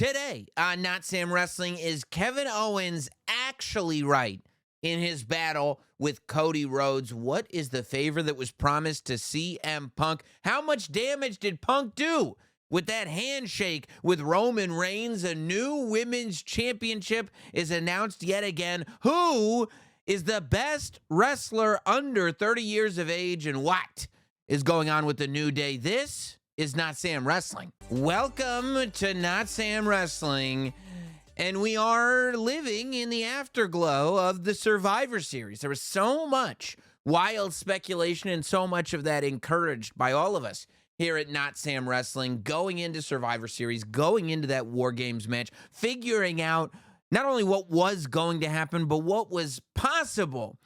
Today on Notsam Wrestling, is Kevin Owens actually right in his battle with Cody Rhodes? What is the favor that was promised to CM Punk? How much damage did Punk do with that handshake with Roman Reigns? A new women's championship is announced yet again. Who is the best wrestler under 30 years of age, and what is going on with the New Day? This is Notsam Wrestling. Welcome to Notsam Wrestling, and we are living in the afterglow of the Survivor Series. There was so much wild speculation, and so much of that encouraged by all of us here at Notsam Wrestling, going into Survivor Series, going into that War Games match, figuring out not only what was going to happen, but what was possible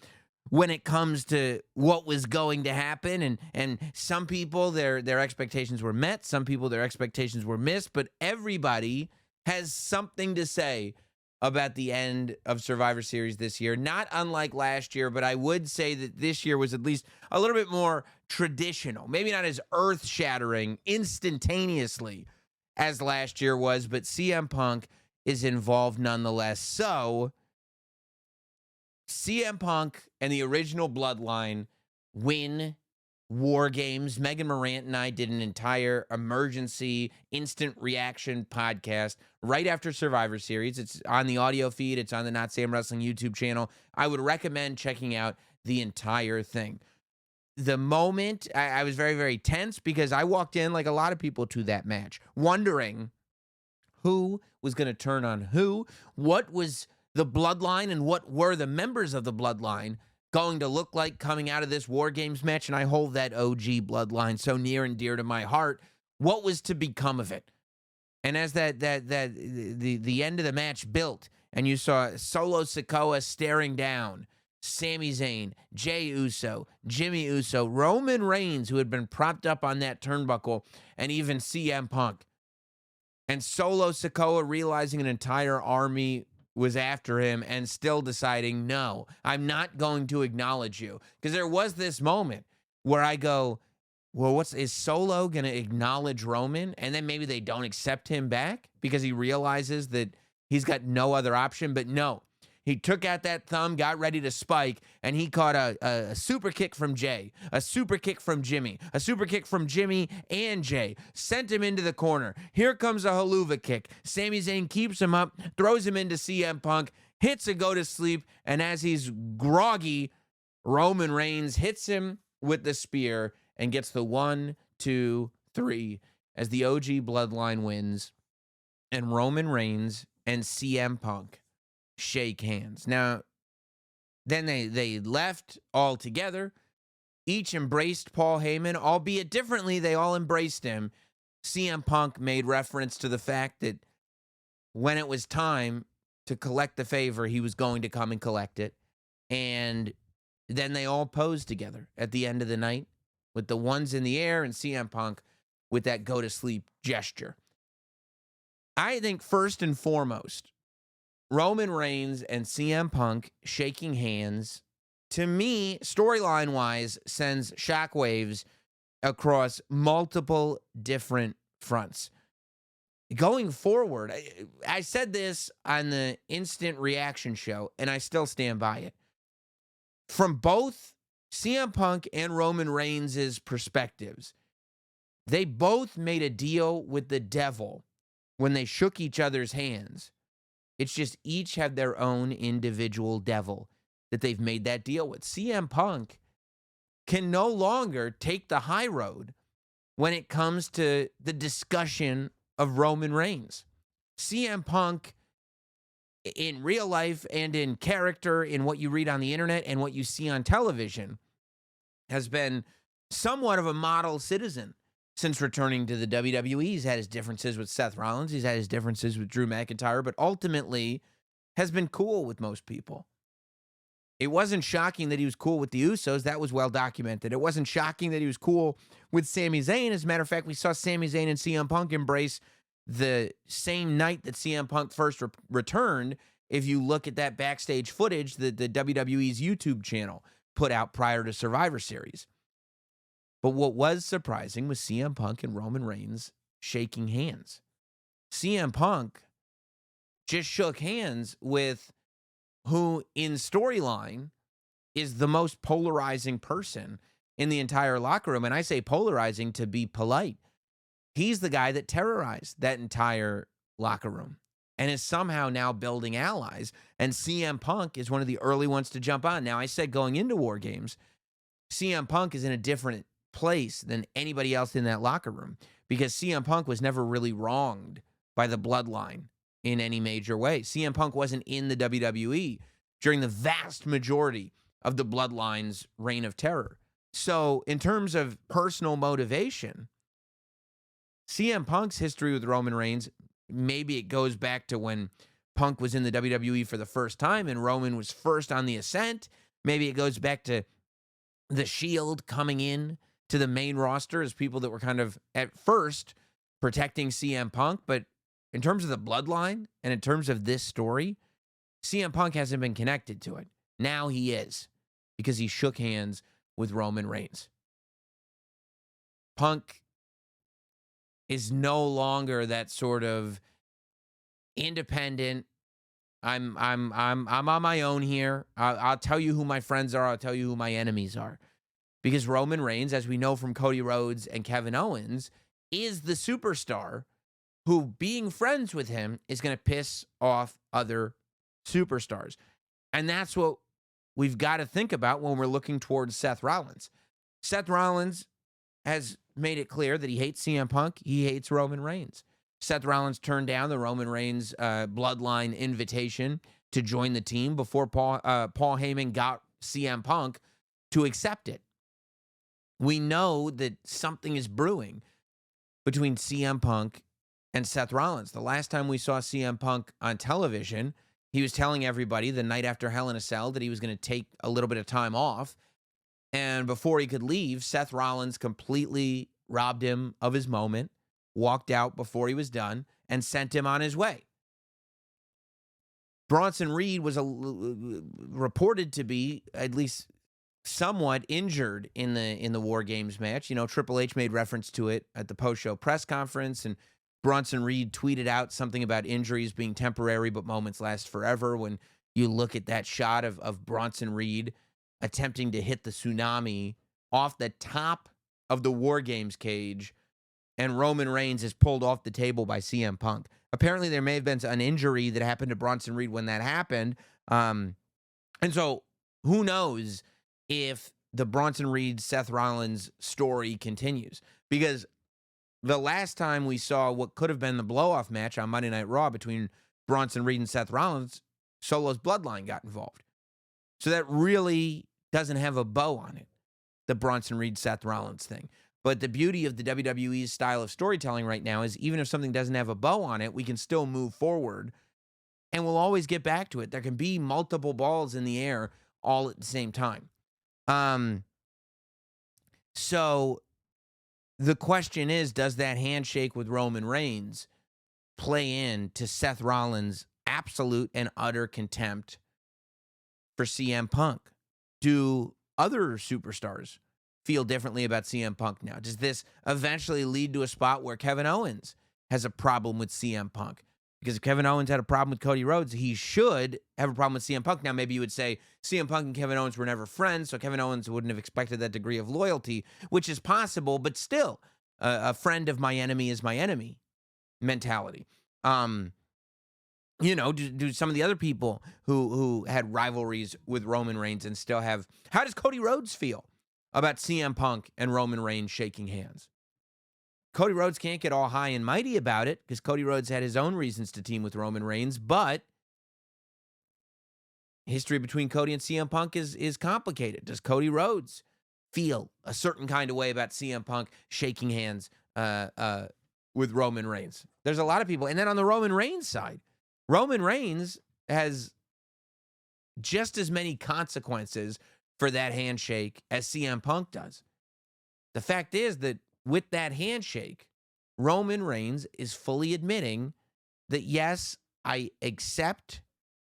when it comes to what was going to happen. And some people, their expectations were met. Some people, their expectations were missed. But everybody has something to say about the end of Survivor Series this year. Not unlike last year, but I would say that this year was at least a little bit more traditional. Maybe not as earth-shattering instantaneously as last year was, but CM Punk is involved nonetheless. So CM Punk and the original Bloodline win War Games. Megan Morant and I did an entire emergency instant reaction podcast right after Survivor Series. It's on the audio feed. It's on the Not Sam Wrestling YouTube channel. I would recommend checking out the entire thing. The moment, I was very, very tense because I walked in, like a lot of people, to that match, wondering who was going to turn on who, what was the Bloodline and what were the members of the Bloodline going to look like coming out of this War Games match. And I hold that OG Bloodline so near and dear to my heart. What was to become of it? And as the end of the match built, and you saw Solo Sikoa staring down Sami Zayn, Jey Uso, Jimmy Uso, Roman Reigns, who had been propped up on that turnbuckle, and even CM Punk, and Solo Sikoa realizing an entire army was after him and still deciding, no, I'm not going to acknowledge you. Because there was this moment where I go, well, is Solo going to acknowledge Roman? And then maybe they don't accept him back because he realizes that he's got no other option. But no, he took out that thumb, got ready to spike, and he caught a super kick from Jey, a super kick from Jimmy, a super kick from Jimmy and Jey, sent him into the corner. Here comes a haluva kick. Sami Zayn keeps him up, throws him into CM Punk, hits a go to sleep, and as he's groggy, Roman Reigns hits him with the spear and gets the 1, 2, 3 as the OG Bloodline wins, and Roman Reigns and CM Punk shake hands. Now, then they left all together. Each embraced Paul Heyman, albeit differently. They all embraced him. CM Punk made reference to the fact that when it was time to collect the favor, he was going to come and collect it. And then they all posed together at the end of the night with the ones in the air and CM Punk with that go-to-sleep gesture. I think first and foremost, Roman Reigns and CM Punk shaking hands, to me, storyline-wise, sends shockwaves across multiple different fronts. Going forward, I said this on the instant reaction show, and I still stand by it. From both CM Punk and Roman Reigns' perspectives, they both made a deal with the devil when they shook each other's hands. It's just each have their own individual devil that they've made that deal with. CM Punk can no longer take the high road when it comes to the discussion of Roman Reigns. CM Punk, in real life and in character, in what you read on the internet and what you see on television, has been somewhat of a model citizen since returning to the WWE. He's had his differences with Seth Rollins. He's had his differences with Drew McIntyre, but ultimately has been cool with most people. It wasn't shocking that he was cool with the Usos. That was well documented. It wasn't shocking that he was cool with Sami Zayn. As a matter of fact, we saw Sami Zayn and CM Punk embrace the same night that CM Punk first returned. If you look at that backstage footage that the WWE's YouTube channel put out prior to Survivor Series. But what was surprising was CM Punk and Roman Reigns shaking hands. CM Punk just shook hands with who in storyline is the most polarizing person in the entire locker room. And I say polarizing to be polite. He's the guy that terrorized that entire locker room and is somehow now building allies. And CM Punk is one of the early ones to jump on. Now, I said going into War Games, CM Punk is in a different place than anybody else in that locker room because CM Punk was never really wronged by the bloodline in any major way. CM Punk wasn't in the WWE during the vast majority of the bloodline's reign of terror. So, in terms of personal motivation, CM Punk's history with Roman Reigns, maybe it goes back to when Punk was in the WWE for the first time and Roman was first on the ascent. Maybe it goes back to the Shield coming in to the main roster as people that were kind of at first protecting CM Punk. But in terms of the bloodline and in terms of this story, CM Punk hasn't been connected to it. Now he is because he shook hands with Roman Reigns. Punk is no longer that sort of independent. I'm on my own here. I'll tell you who my friends are. I'll tell you who my enemies are. Because Roman Reigns, as we know from Cody Rhodes and Kevin Owens, is the superstar who being friends with him is going to piss off other superstars. And that's what we've got to think about when we're looking towards Seth Rollins. Seth Rollins has made it clear that he hates CM Punk. He hates Roman Reigns. Seth Rollins turned down the Roman Reigns bloodline invitation to join the team before Paul Heyman got CM Punk to accept it. We know that something is brewing between CM Punk and Seth Rollins. The last time we saw CM Punk on television, he was telling everybody the night after Hell in a Cell that he was going to take a little bit of time off. And before he could leave, Seth Rollins completely robbed him of his moment, walked out before he was done, and sent him on his way. Bronson Reed was reported to be at least somewhat injured in the War Games match. You know, Triple H made reference to it at the post-show press conference, and Bronson Reed tweeted out something about injuries being temporary, but moments last forever. When you look at that shot of Bronson Reed attempting to hit the tsunami off the top of the War Games cage, and Roman Reigns is pulled off the table by CM Punk. Apparently, there may have been an injury that happened to Bronson Reed when that happened. And so, who knows if the Bronson Reed, Seth Rollins story continues. Because the last time we saw what could have been the blow-off match on Monday Night Raw between Bronson Reed and Seth Rollins, Solo's bloodline got involved. So that really doesn't have a bow on it, the Bronson Reed, Seth Rollins thing. But the beauty of the WWE's style of storytelling right now is even if something doesn't have a bow on it, we can still move forward and we'll always get back to it. There can be multiple balls in the air all at the same time. So the question is, does that handshake with Roman Reigns play into Seth Rollins' absolute and utter contempt for CM Punk? Do other superstars feel differently about CM Punk now? Does this eventually lead to a spot where Kevin Owens has a problem with CM Punk? Because if Kevin Owens had a problem with Cody Rhodes, he should have a problem with CM Punk. Now, maybe you would say CM Punk and Kevin Owens were never friends, so Kevin Owens wouldn't have expected that degree of loyalty, which is possible, but still, a friend of my enemy is my enemy mentality. You know, do some of the other people who had rivalries with Roman Reigns and still have... How does Cody Rhodes feel about CM Punk and Roman Reigns shaking hands? Cody Rhodes can't get all high and mighty about it because Cody Rhodes had his own reasons to team with Roman Reigns, but history between Cody and CM Punk is complicated. Does Cody Rhodes feel a certain kind of way about CM Punk shaking hands with Roman Reigns? There's a lot of people. And then on the Roman Reigns side, Roman Reigns has just as many consequences for that handshake as CM Punk does. The fact is that with that handshake, Roman Reigns is fully admitting that, yes, I accept,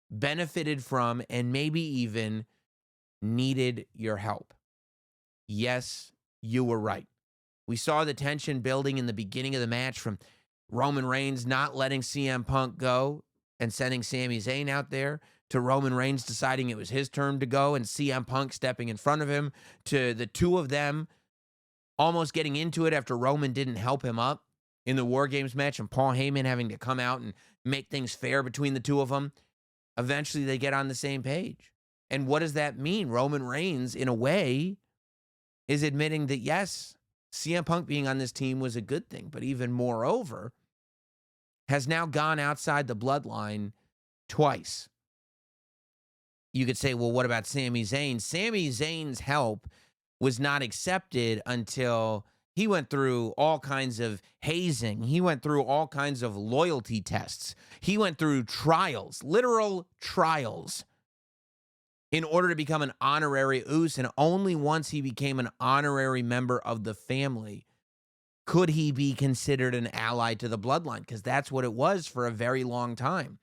benefited from, and maybe even needed your help. Yes, you were right. We saw the tension building in the beginning of the match from Roman Reigns not letting CM Punk go, and sending Sami Zayn out there, to Roman Reigns deciding it was his turn to go and CM Punk stepping in front of him, to the two of them almost getting into it after Roman didn't help him up in the War Games match and Paul Heyman having to come out and make things fair between the two of them. Eventually, they get on the same page. And what does that mean? Roman Reigns, in a way, is admitting that, yes, CM Punk being on this team was a good thing, but even moreover, has now gone outside the bloodline twice. You could say, well, what about Sami Zayn? Sami Zayn's help was not accepted until he went through all kinds of hazing. He went through all kinds of loyalty tests. He went through trials, literal trials, in order to become an honorary Uso. And only once he became an honorary member of the family could he be considered an ally to the bloodline, because that's what it was for a very long time.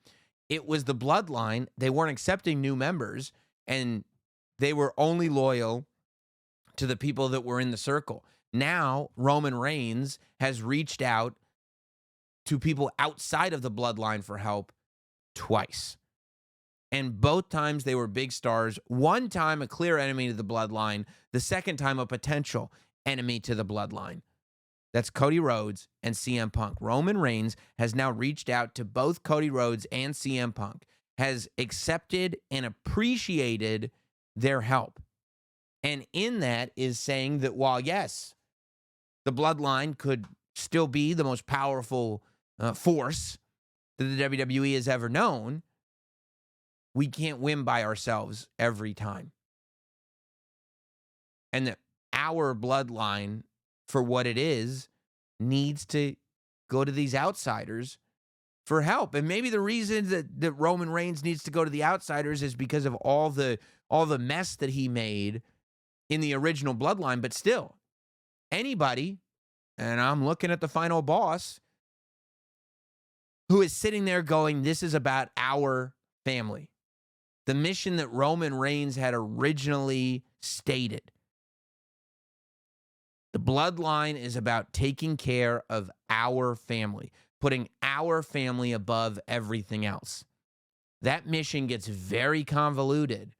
It was the bloodline. They weren't accepting new members, and they were only loyal to the people that were in the circle. Now, Roman Reigns has reached out to people outside of the bloodline for help twice. And both times they were big stars. One time a clear enemy to the bloodline. The second time a potential enemy to the bloodline. That's Cody Rhodes and CM Punk. Roman Reigns has now reached out to both Cody Rhodes and CM Punk, has accepted and appreciated their help. And in that is saying that while, yes, the bloodline could still be the most powerful force that the WWE has ever known, we can't win by ourselves every time. And that our bloodline, for what it is, needs to go to these outsiders for help. And maybe the reason that Roman Reigns needs to go to the outsiders is because of all the mess that he made in the original bloodline. But still, anybody, and I'm looking at the final boss, who is sitting there going, this is about our family. The mission that Roman Reigns had originally stated. The bloodline is about taking care of our family, putting our family above everything else. That mission gets very convoluted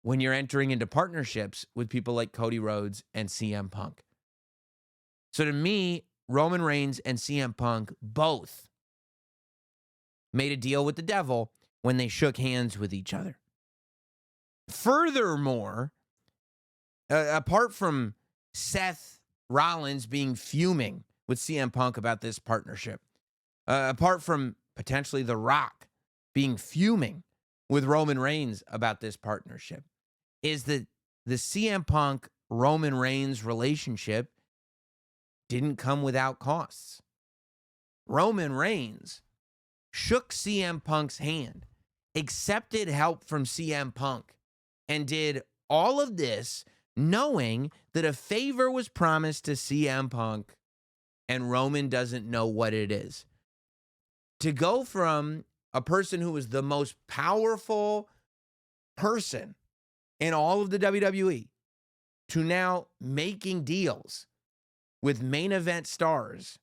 when you're entering into partnerships with people like Cody Rhodes and CM Punk. So to me, Roman Reigns and CM Punk both made a deal with the devil when they shook hands with each other. Furthermore, apart from Seth Rollins being fuming with CM Punk about this partnership, apart from potentially The Rock being fuming with Roman Reigns about this partnership, is that the CM Punk Roman Reigns relationship didn't come without costs. Roman Reigns shook CM Punk's hand, accepted help from CM Punk, and did all of this knowing that a favor was promised to CM Punk and Roman doesn't know what it is. To go from a person who was the most powerful person in all of the WWE to now making deals with main event stars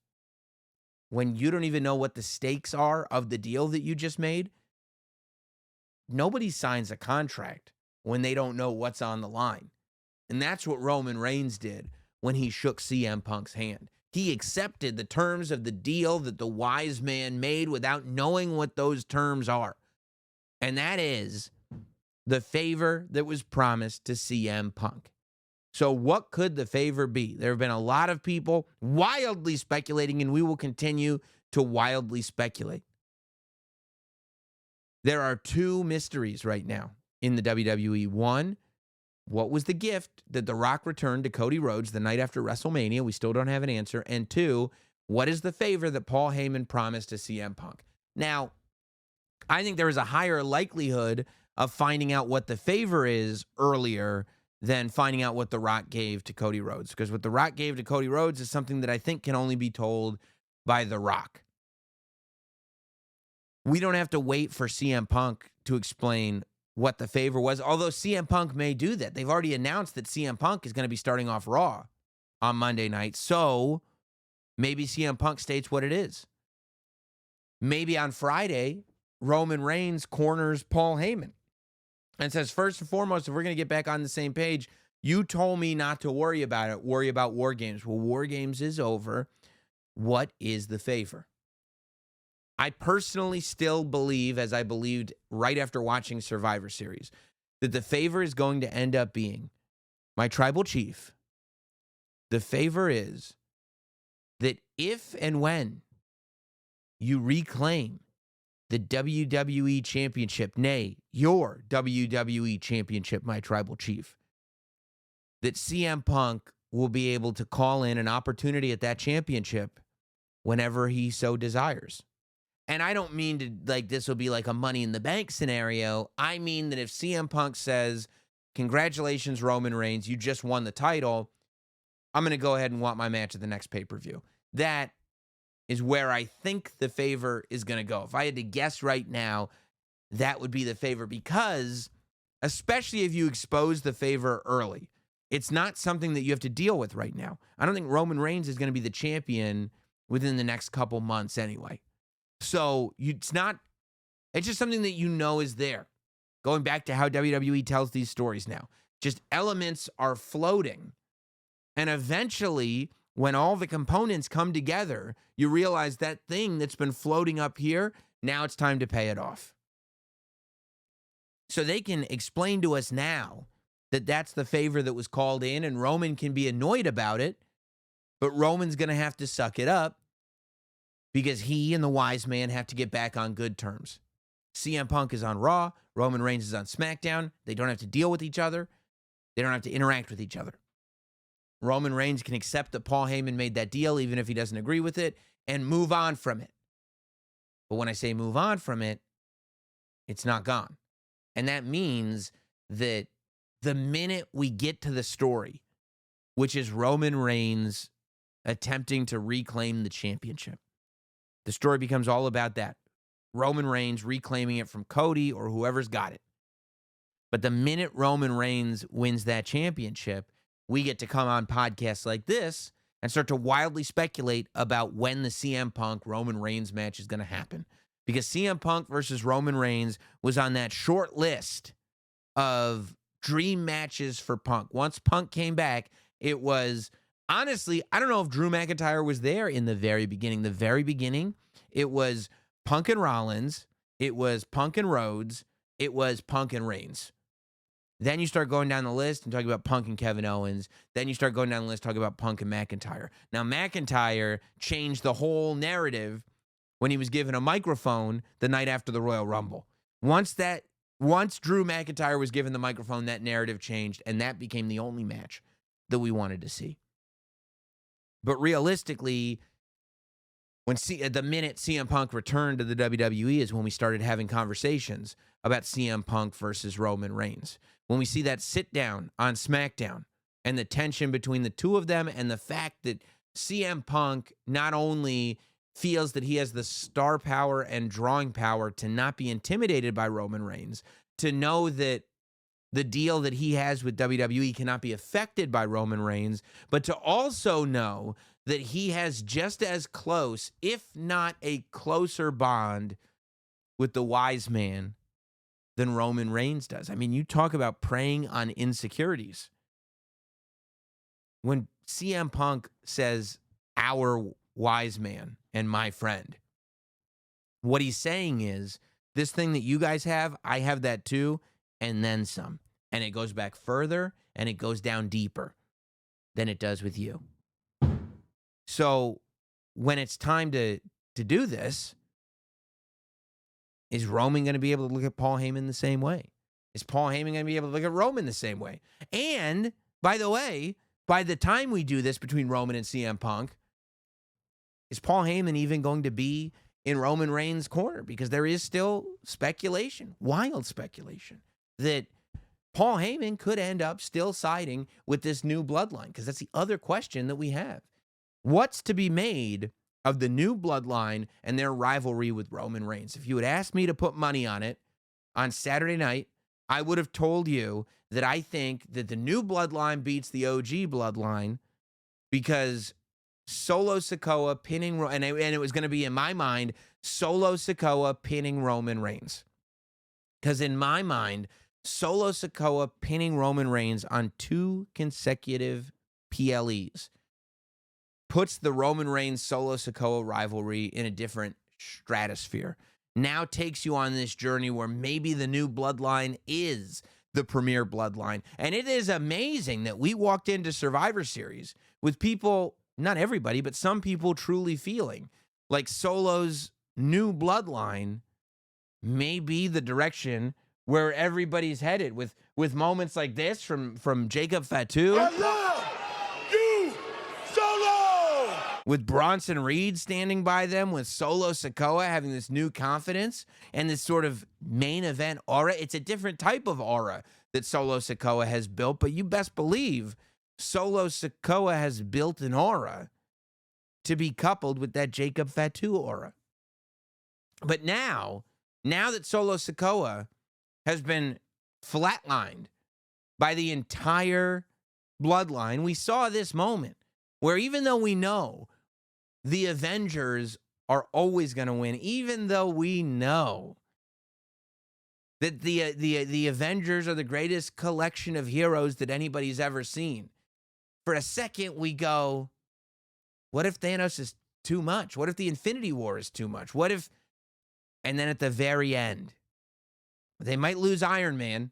when you don't even know what the stakes are of the deal that you just made. Nobody signs a contract when they don't know what's on the line. And that's what Roman Reigns did when he shook CM Punk's hand. He accepted the terms of the deal that the wise man made without knowing what those terms are. And that is the favor that was promised to CM Punk. So what could the favor be? There have been a lot of people wildly speculating, and we will continue to wildly speculate. There are two mysteries right now in the WWE. One, what was the gift that The Rock returned to Cody Rhodes the night after WrestleMania? We still don't have an answer. And two, what is the favor that Paul Heyman promised to CM Punk? Now, I think there is a higher likelihood of finding out what the favor is earlier than finding out what The Rock gave to Cody Rhodes. Because what The Rock gave to Cody Rhodes is something that I think can only be told by The Rock. We don't have to wait for CM Punk to explain what the favor was, although CM Punk may do that. They've already announced that CM Punk is going to be starting off Raw on Monday night. So maybe CM Punk states what it is. maybe on Friday, Roman Reigns corners Paul Heyman and says, first and foremost, if we're going to get back on the same page, you told me not to worry about it. Worry about War Games. Well, War Games is over. What is the favor? I personally still believe, as I believed right after watching Survivor Series, that the favor is going to end up being my tribal chief. The favor is that if and when you reclaim the WWE Championship, nay, your WWE Championship, my tribal chief, that CM Punk will be able to call in an opportunity at that championship whenever he so desires. And I don't mean to, like, this will be like a Money in the Bank scenario. I mean that if CM Punk says, congratulations, Roman Reigns, you just won the title, I'm going to go ahead and want my match at the next pay-per-view. That is where I think the favor is going to go. If I had to guess right now, that would be the favor, because especially if you expose the favor early, it's not something that you have to deal with right now. I don't think Roman Reigns is going to be the champion within the next couple months anyway. So it's just something that you know is there. Going back to how WWE tells these stories now. Just elements are floating. And eventually, when all the components come together, you realize that thing that's been floating up here, now it's time to pay it off. So they can explain to us now that that's the favor that was called in, and Roman can be annoyed about it, but Roman's going to have to suck it up because he and the wise man have to get back on good terms. CM Punk is on Raw. Roman Reigns is on SmackDown. They don't have to deal with each other. They don't have to interact with each other. Roman Reigns can accept that Paul Heyman made that deal, even if he doesn't agree with it, and move on from it. But when I say move on from it, it's not gone. And that means that the minute we get to the story, which is Roman Reigns attempting to reclaim the championship, the story becomes all about that. Roman Reigns reclaiming it from Cody or whoever's got it. But the minute Roman Reigns wins that championship, we get to come on podcasts like this and start to wildly speculate about when the CM Punk Roman Reigns match is going to happen. Because CM Punk versus Roman Reigns was on that short list of dream matches for Punk. Once Punk came back, it was, honestly, I don't know if Drew McIntyre was there in the very beginning. The very beginning, it was Punk and Rollins, it was Punk and Rhodes, it was Punk and Reigns. Then you start going down the list and talking about Punk and Kevin Owens. Then you start going down the list talking about Punk and McIntyre. Now, McIntyre changed the whole narrative when he was given a microphone the night after the Royal Rumble. Once Drew McIntyre was given the microphone, that narrative changed, and that became the only match that we wanted to see. But realistically, the minute CM Punk returned to the WWE is when we started having conversations about CM Punk versus Roman Reigns. When we see that sit down on SmackDown and the tension between the two of them, and the fact that CM Punk not only feels that he has the star power and drawing power to not be intimidated by Roman Reigns, to know that the deal that he has with WWE cannot be affected by Roman Reigns, but to also know that he has just as close, if not a closer bond with the wise man than Roman Reigns does. I mean, you talk about preying on insecurities. When CM Punk says, our wise man and my friend, what he's saying is, this thing that you guys have, I have that too, and then some. And it goes back further, and it goes down deeper than it does with you. So when it's time to do this, is Roman going to be able to look at Paul Heyman the same way? Is Paul Heyman going to be able to look at Roman the same way? And, by the way, by the time we do this between Roman and CM Punk, is Paul Heyman even going to be in Roman Reigns' corner? Because there is still speculation, wild speculation, that Paul Heyman could end up still siding with this new bloodline, because that's the other question that we have. What's to be made of the new bloodline and their rivalry with Roman Reigns? If you had asked me to put money on it on Saturday night, I would have told you that I think that the new bloodline beats the OG bloodline, because Solo Sikoa pinning, and it was going to be, in my mind, Solo Sikoa pinning Roman Reigns. Because in my mind, Solo Sikoa pinning Roman Reigns on 2 consecutive PLEs puts the Roman Reigns Solo Sikoa rivalry in a different stratosphere. Now takes you on this journey where maybe the new bloodline is the premier bloodline. And it is amazing that we walked into Survivor Series with people, not everybody, but some people truly feeling like Solo's new bloodline may be the direction where everybody's headed, with moments like this from Jacob Fatu. I love you, Solo! With Bronson Reed standing by them, with Solo Sikoa having this new confidence and this sort of main event aura. It's a different type of aura that Solo Sikoa has built, but you best believe Solo Sikoa has built an aura to be coupled with that Jacob Fatu aura. But now that Solo Sikoa has been flatlined by the entire bloodline, we saw this moment where, even though we know the Avengers are always going to win, even though we know that the Avengers are the greatest collection of heroes that anybody's ever seen, for a second we go, what if Thanos is too much? What if the Infinity War is too much? What if... And then at the very end, they might lose Iron Man.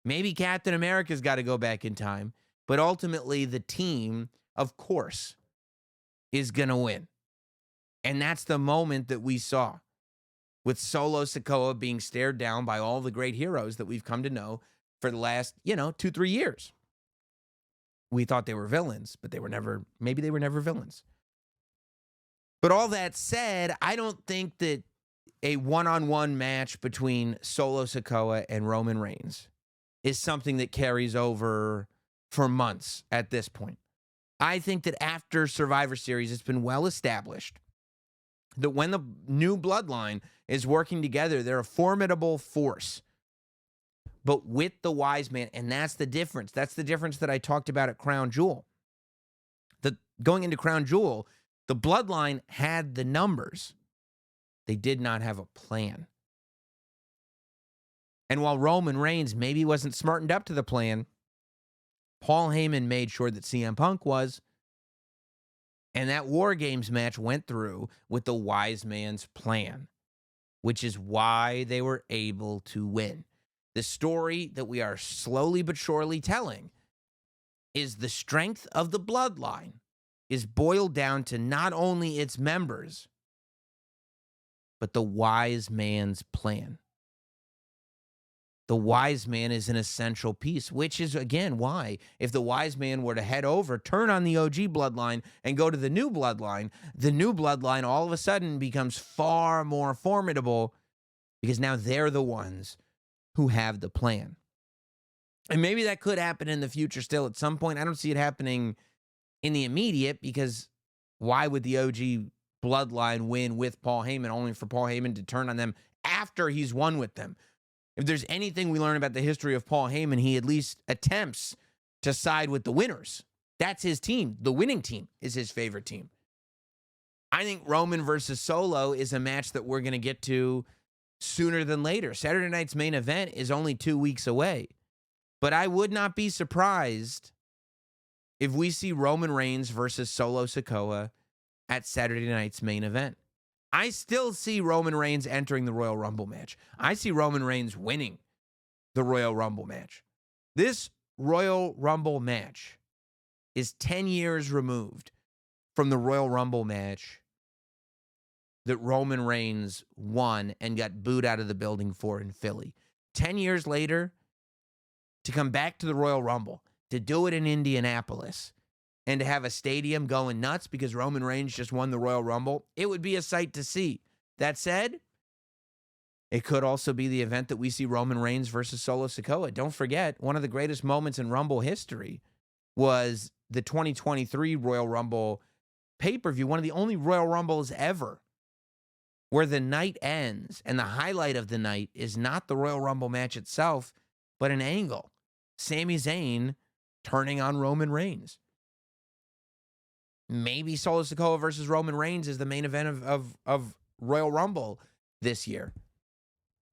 Maybe Captain America's got to go back in time. But ultimately, the team, of course, is going to win. And that's the moment that we saw, with Solo Sikoa being stared down by all the great heroes that we've come to know for the last, 2-3 years. We thought they were villains, but maybe they were never villains. But all that said, I don't think that a one-on-one match between Solo Sikoa and Roman Reigns is something that carries over for months at this point. I think that after Survivor Series, it's been well established that when the new bloodline is working together, they're a formidable force. But with the wise man, and that's the difference. That's the difference that I talked about at Crown Jewel. Going into Crown Jewel, the bloodline had the numbers. They did not have a plan. And while Roman Reigns maybe wasn't smartened up to the plan, Paul Heyman made sure that CM Punk was. And that War Games match went through with the wise man's plan, which is why they were able to win. The story that we are slowly but surely telling is the strength of the bloodline is boiled down to not only its members, but the wise man's plan. The wise man is an essential piece, which is, again, why if the wise man were to head over, turn on the OG bloodline and go to the new bloodline all of a sudden becomes far more formidable, because now they're the ones who have the plan. And maybe that could happen in the future still at some point. I don't see it happening in the immediate, because why would the OG bloodline win with Paul Heyman only for Paul Heyman to turn on them after he's won with them? If there's anything we learn about the history of Paul Heyman, he at least attempts to side with the winners. That's his team. The winning team is his favorite team. I think Roman versus Solo is a match that we're going to get to sooner than later. Saturday night's main event is only 2 weeks away. But I would not be surprised if we see Roman Reigns versus Solo Sikoa at Saturday night's main event. I still see Roman Reigns entering the Royal Rumble match. I see Roman Reigns winning the Royal Rumble match. This Royal Rumble match is 10 years removed from the Royal Rumble match that Roman Reigns won and got booed out of the building for in Philly. 10 years later, to come back to the Royal Rumble, to do it in Indianapolis, and to have a stadium going nuts because Roman Reigns just won the Royal Rumble, it would be a sight to see. That said, it could also be the event that we see Roman Reigns versus Solo Sikoa. Don't forget, one of the greatest moments in Rumble history was the 2023 Royal Rumble pay-per-view, one of the only Royal Rumbles ever, where the night ends, and the highlight of the night is not the Royal Rumble match itself, but an angle. Sami Zayn turning on Roman Reigns. Maybe Solo Sikoa versus Roman Reigns is the main event of Royal Rumble this year.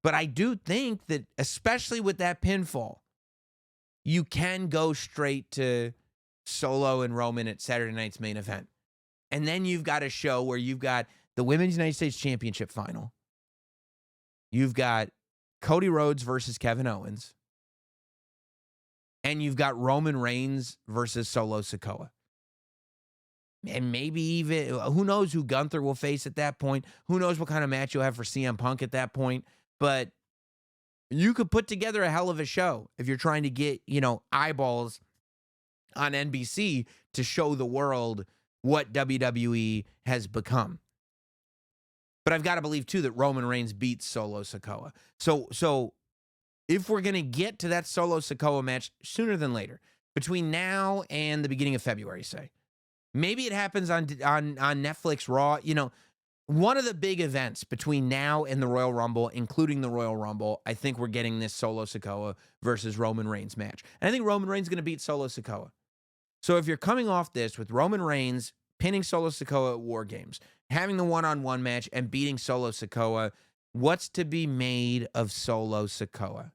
But I do think that, especially with that pinfall, you can go straight to Solo and Roman at Saturday night's main event. And then you've got a show where you've got the Women's United States Championship final. You've got Cody Rhodes versus Kevin Owens. And you've got Roman Reigns versus Solo Sikoa. And maybe even, who knows who Gunther will face at that point. Who knows what kind of match you'll have for CM Punk at that point. But you could put together a hell of a show if you're trying to get, eyeballs on NBC to show the world what WWE has become. But I've got to believe, too, that Roman Reigns beats Solo Sikoa. So if we're going to get to that Solo Sikoa match sooner than later, between now and the beginning of February, say, maybe it happens on Netflix Raw. One of the big events between now and the Royal Rumble, including the Royal Rumble, I think we're getting this Solo Sikoa versus Roman Reigns match. And I think Roman Reigns is going to beat Solo Sikoa. So if you're coming off this with Roman Reigns pinning Solo Sikoa at War Games, having the one-on-one match and beating Solo Sikoa, what's to be made of Solo Sikoa?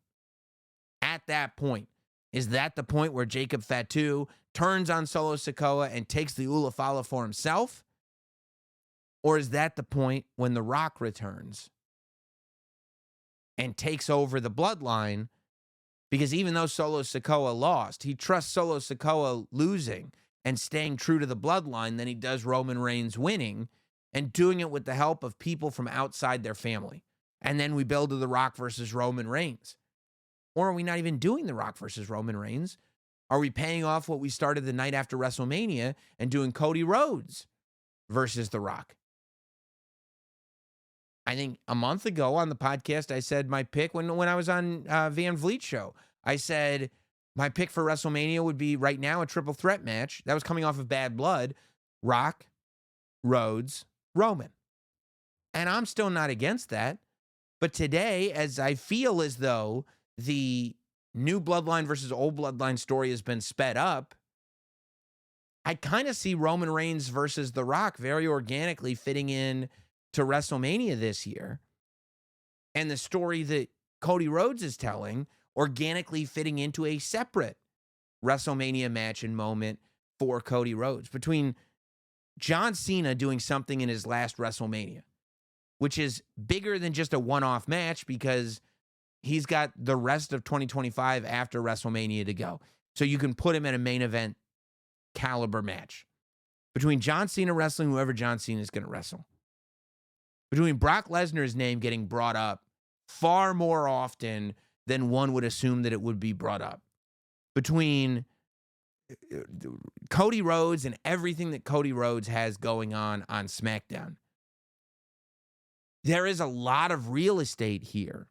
At that point, is that the point where Jacob Fatu turns on Solo Sikoa and takes the Ulafala for himself? Or is that the point when The Rock returns and takes over the bloodline? Because even though Solo Sikoa lost, he trusts Solo Sikoa losing and staying true to the bloodline than he does Roman Reigns winning and doing it with the help of people from outside their family. And then we build to The Rock versus Roman Reigns. Or are we not even doing The Rock versus Roman Reigns? Are we paying off what we started the night after WrestleMania and doing Cody Rhodes versus The Rock? I think a month ago on the podcast, I said my pick when I was on Van Vliet's show. I said my pick for WrestleMania would be right now a triple threat match. That was coming off of Bad Blood. Rock, Rhodes, Roman. And I'm still not against that. But today, as I feel as though the new Bloodline versus old Bloodline story has been sped up, I kind of see Roman Reigns versus The Rock very organically fitting in to WrestleMania this year. And the story that Cody Rhodes is telling organically fitting into a separate WrestleMania match and moment for Cody Rhodes. Between John Cena doing something in his last WrestleMania, which is bigger than just a one-off match because he's got the rest of 2025 after WrestleMania to go. So you can put him in a main event caliber match. Between John Cena wrestling whoever John Cena is going to wrestle. Between Brock Lesnar's name getting brought up far more often than one would assume that it would be brought up. Between Cody Rhodes and everything that Cody Rhodes has going on SmackDown. There is a lot of real estate here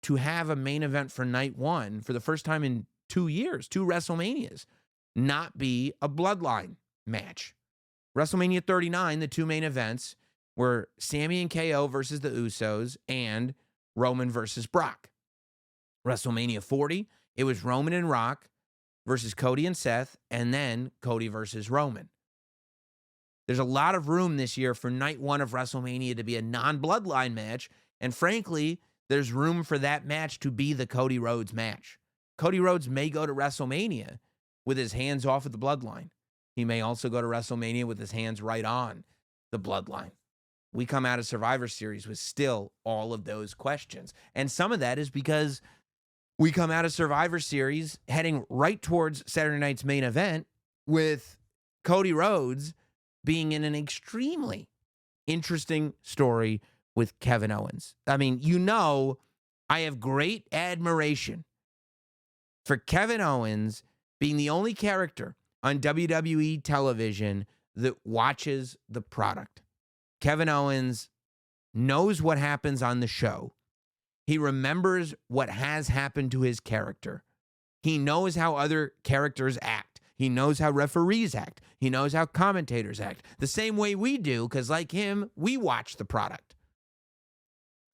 to have a main event for night one for the first time in 2 years, 2 WrestleManias, not be a bloodline match. WrestleMania 39, the 2 main events, were Sami and KO versus the Usos and Roman versus Brock. WrestleMania 40, it was Roman and Rock versus Cody and Seth, and then Cody versus Roman. There's a lot of room this year for night one of WrestleMania to be a non-bloodline match, and frankly, there's room for that match to be the Cody Rhodes match. Cody Rhodes may go to WrestleMania with his hands off of the bloodline. He may also go to WrestleMania with his hands right on the bloodline. We come out of Survivor Series with still all of those questions. And some of that is because we come out of Survivor Series heading right towards Saturday night's main event with Cody Rhodes being in an extremely interesting story with Kevin Owens. I mean, I have great admiration for Kevin Owens being the only character on WWE television that watches the product. Kevin Owens knows what happens on the show. He remembers what has happened to his character. He knows how other characters act. He knows how referees act. He knows how commentators act. The same way we do, because like him, we watch the product.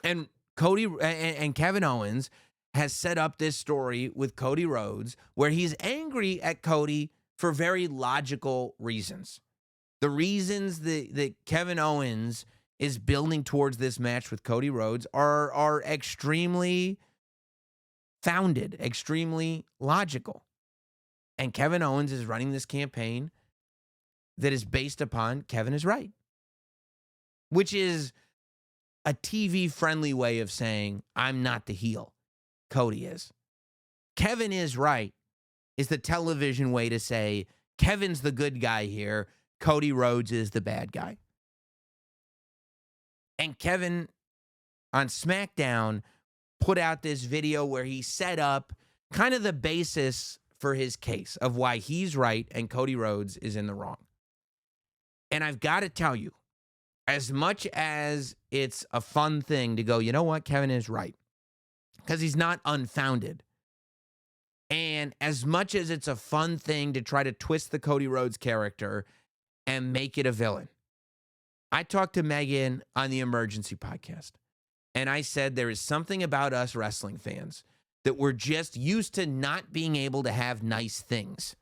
And Cody and Kevin Owens has set up this story with Cody Rhodes where he's angry at Cody for very logical reasons. The reasons that Kevin Owens is building towards this match with Cody Rhodes are extremely founded, extremely logical. And Kevin Owens is running this campaign that is based upon Kevin is right, which is a TV-friendly way of saying, I'm not the heel. Cody is. Kevin is right is the television way to say, Kevin's the good guy here. Cody Rhodes is the bad guy. And Kevin on SmackDown put out this video where he set up kind of the basis for his case of why he's right and Cody Rhodes is in the wrong. And I've got to tell you, as much as it's a fun thing to go, you know what, Kevin is right, because he's not unfounded. And as much as it's a fun thing to try to twist the Cody Rhodes character and make it a villain, I talked to Megan on the Emergency podcast, and I said there is something about us wrestling fans that we're just used to not being able to have nice things.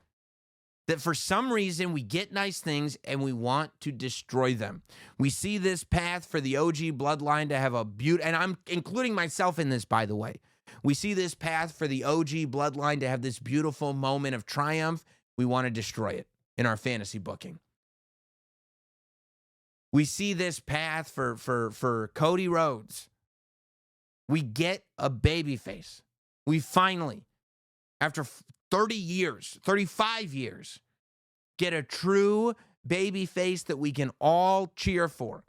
That for some reason we get nice things and we want to destroy them. We see this path for the OG bloodline to have a beauty, and I'm including myself in this, by the way. We see this path for the OG bloodline to have this beautiful moment of triumph. We want to destroy it in our fantasy booking. We see this path for Cody Rhodes. We get a babyface. We finally, after 30 years, 35 years, get a true babyface that we can all cheer for.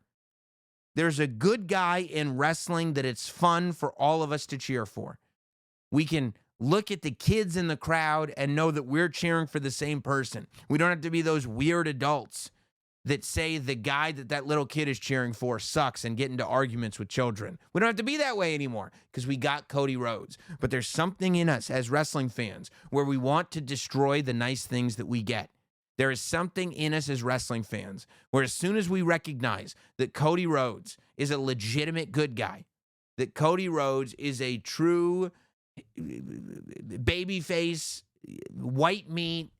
There's a good guy in wrestling that it's fun for all of us to cheer for. We can look at the kids in the crowd and know that we're cheering for the same person. We don't have to be those weird adults that say the guy that little kid is cheering for sucks and get into arguments with children. We don't have to be that way anymore because we got Cody Rhodes. But there's something in us as wrestling fans where we want to destroy the nice things that we get. There is something in us as wrestling fans where as soon as we recognize that Cody Rhodes is a legitimate good guy, that Cody Rhodes is a true babyface, white meat,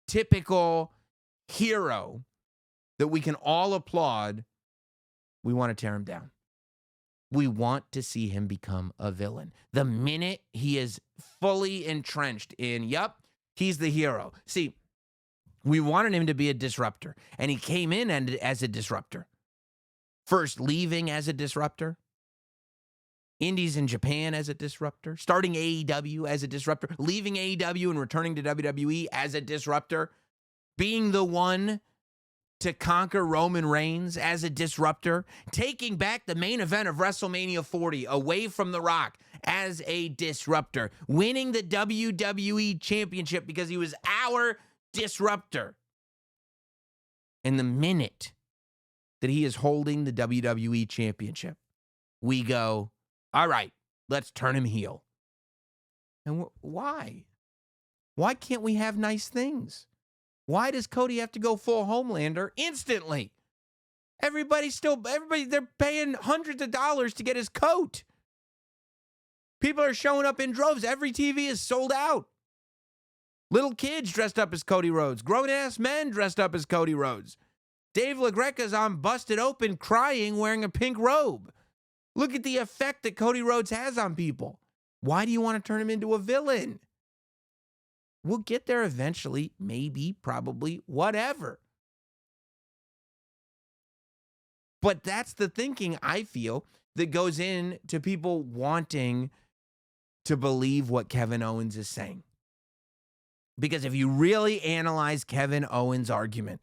typical hero that we can all applaud, we want to tear him down. We want to see him become a villain. The minute he is fully entrenched in, yep, he's the hero. See, we wanted him to be a disruptor, and he came in as a disruptor. First leaving as a disruptor, Indies in Japan as a disruptor, starting AEW as a disruptor, leaving AEW and returning to WWE as a disruptor, being the one to conquer Roman Reigns as a disruptor, taking back the main event of WrestleMania 40 away from The Rock as a disruptor, winning the WWE Championship because he was our disruptor. And the minute that he is holding the WWE Championship, we go, all right, let's turn him heel. And why? Why can't we have nice things? Why does Cody have to go full Homelander instantly? Everybody, they're paying hundreds of dollars to get his coat. People are showing up in droves. Every TV is sold out. Little kids dressed up as Cody Rhodes. Grown-ass men dressed up as Cody Rhodes. Dave LaGreca's on Busted Open crying wearing a pink robe. Look at the effect that Cody Rhodes has on people. Why do you want to turn him into a villain? We'll get there eventually, maybe, probably, whatever. But that's the thinking, I feel, that goes into people wanting to believe what Kevin Owens is saying. Because if you really analyze Kevin Owens' argument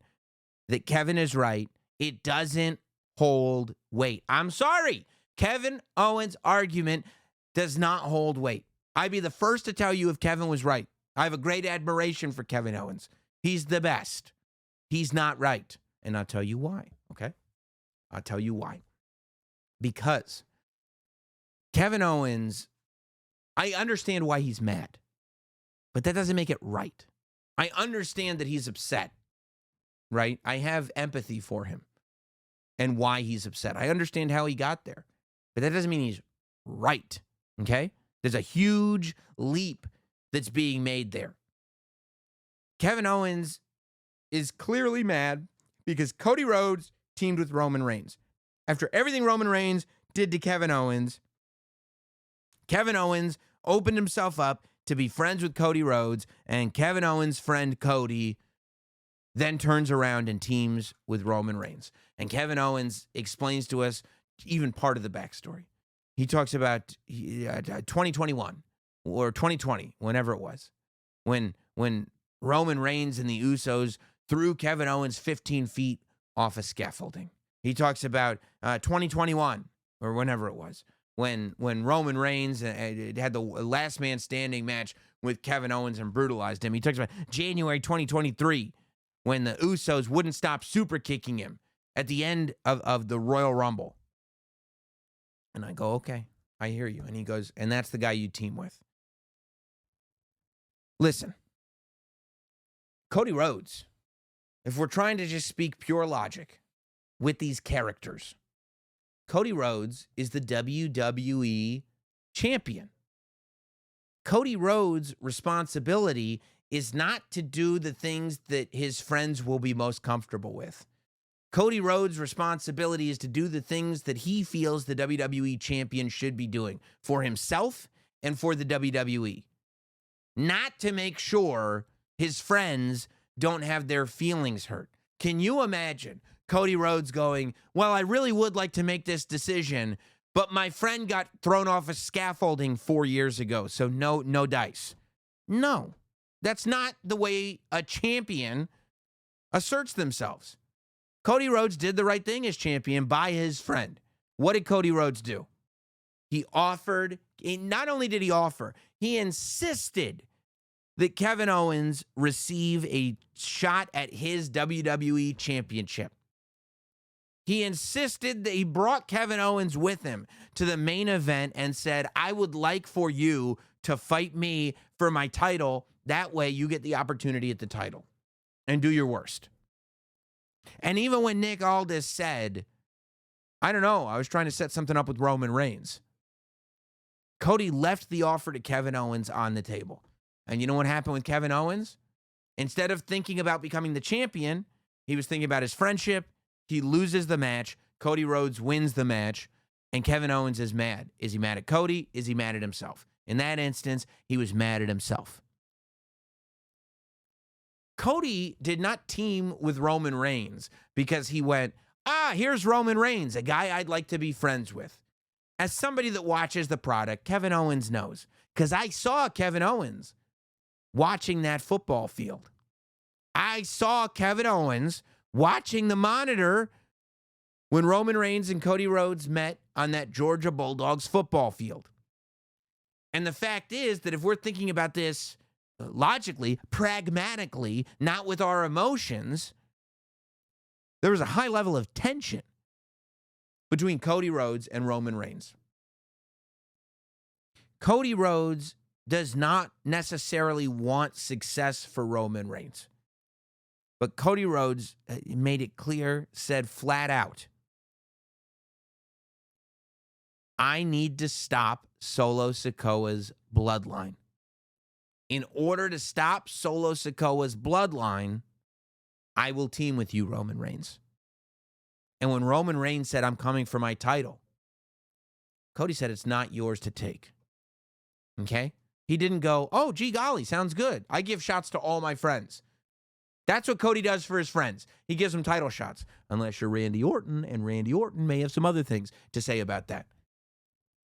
that Kevin is right, it doesn't hold weight. I'm sorry. Kevin Owens' argument does not hold weight. I'd be the first to tell you if Kevin was right. I have a great admiration for Kevin Owens. He's the best. He's not right. And I'll tell you why, okay? I'll tell you why. Because Kevin Owens, I understand why he's mad, but that doesn't make it right. I understand that he's upset, right? I have empathy for him and why he's upset. I understand how he got there, but that doesn't mean he's right, okay? There's a huge leap that's being made there. Kevin Owens is clearly mad because Cody Rhodes teamed with Roman Reigns. After everything Roman Reigns did to Kevin Owens opened himself up to be friends with Cody Rhodes, and Kevin Owens' friend Cody then turns around and teams with Roman Reigns. And Kevin Owens explains to us even part of the backstory. He talks about 2021 or 2020, whenever it was, when Roman Reigns and the Usos threw Kevin Owens 15 feet off a scaffolding. He talks about 2021 or whenever it was, when Roman Reigns had the last man standing match with Kevin Owens and brutalized him. He talks about January 2023, when the Usos wouldn't stop super kicking him at the end of the Royal Rumble. And I go, okay, I hear you. And he goes, and that's the guy you team with. Listen, Cody Rhodes, if we're trying to just speak pure logic with these characters, Cody Rhodes is the WWE champion. Cody Rhodes' responsibility is not to do the things that his friends will be most comfortable with. Cody Rhodes' responsibility is to do the things that he feels the WWE champion should be doing for himself and for the WWE. Not to make sure his friends don't have their feelings hurt. Can you imagine Cody Rhodes going, well, I really would like to make this decision, but my friend got thrown off a scaffolding 4 years ago, so no dice. No, that's not the way a champion asserts themselves. Cody Rhodes did the right thing as champion by his friend. What did Cody Rhodes do? He offered, not only did he offer, he insisted that Kevin Owens receive a shot at his WWE championship. He insisted that he brought Kevin Owens with him to the main event and said, I would like for you to fight me for my title. That way you get the opportunity at the title and do your worst. And even when Nick Aldis said, I don't know, I was trying to set something up with Roman Reigns, Cody left the offer to Kevin Owens on the table. And you know what happened with Kevin Owens? Instead of thinking about becoming the champion, he was thinking about his friendship. He loses the match. Cody Rhodes wins the match. And Kevin Owens is mad. Is he mad at Cody? Is he mad at himself? In that instance, he was mad at himself. Cody did not team with Roman Reigns because he went, here's Roman Reigns, a guy I'd like to be friends with. As somebody that watches the product, Kevin Owens knows. Because I saw Kevin Owens watching that football field. I saw Kevin Owens watching the monitor when Roman Reigns and Cody Rhodes met on that Georgia Bulldogs football field. And the fact is that if we're thinking about this logically, pragmatically, not with our emotions, there was a high level of tension between Cody Rhodes and Roman Reigns. Cody Rhodes does not necessarily want success for Roman Reigns. But Cody Rhodes made it clear, said flat out, I need to stop Solo Sikoa's bloodline. In order to stop Solo Sikoa's bloodline, I will team with you, Roman Reigns. And when Roman Reigns said, I'm coming for my title, Cody said, it's not yours to take. Okay? He didn't go, oh, gee golly, sounds good. I give shots to all my friends. That's what Cody does for his friends. He gives them title shots, unless you're Randy Orton, and Randy Orton may have some other things to say about that.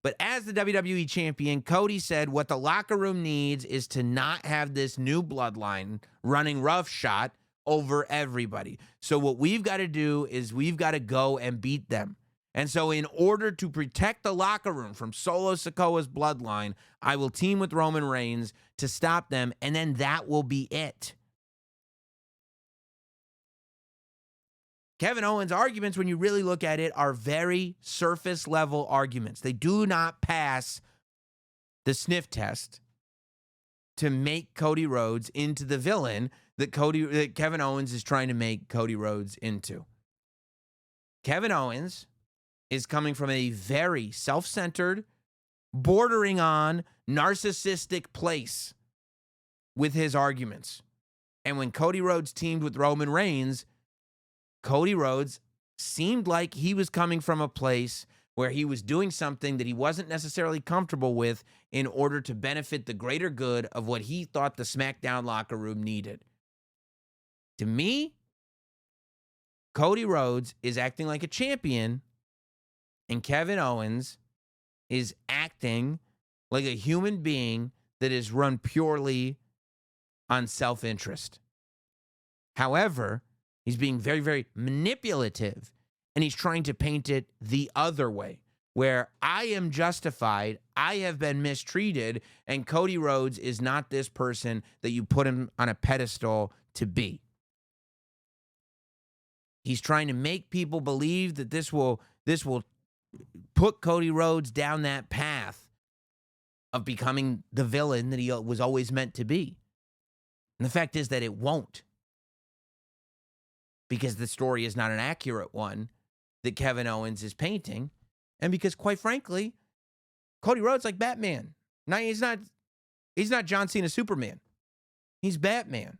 But as the WWE champion, Cody said what the locker room needs is to not have this new bloodline running roughshod over everybody. So what we've got to do is we've got to go and beat them. And so in order to protect the locker room from Solo Sikoa's bloodline, I will team with Roman Reigns to stop them, and then that will be it. Kevin Owens' arguments, when you really look at it, are very surface-level arguments. They do not pass the sniff test to make Cody Rhodes into the villain that Kevin Owens is trying to make Cody Rhodes into. Kevin Owens is coming from a very self-centered, bordering on narcissistic place with his arguments. And when Cody Rhodes teamed with Roman Reigns, Cody Rhodes seemed like he was coming from a place where he was doing something that he wasn't necessarily comfortable with in order to benefit the greater good of what he thought the SmackDown locker room needed. To me, Cody Rhodes is acting like a champion, and Kevin Owens is acting like a human being that is run purely on self-interest. However, he's being very, very manipulative, and he's trying to paint it the other way, where I am justified, I have been mistreated, and Cody Rhodes is not this person that you put him on a pedestal to be. He's trying to make people believe that this will put Cody Rhodes down that path of becoming the villain that he was always meant to be. And the fact is that it won't. Because the story is not an accurate one that Kevin Owens is painting. And because, quite frankly, Cody Rhodes like Batman. Now, he's not John Cena Superman. He's Batman.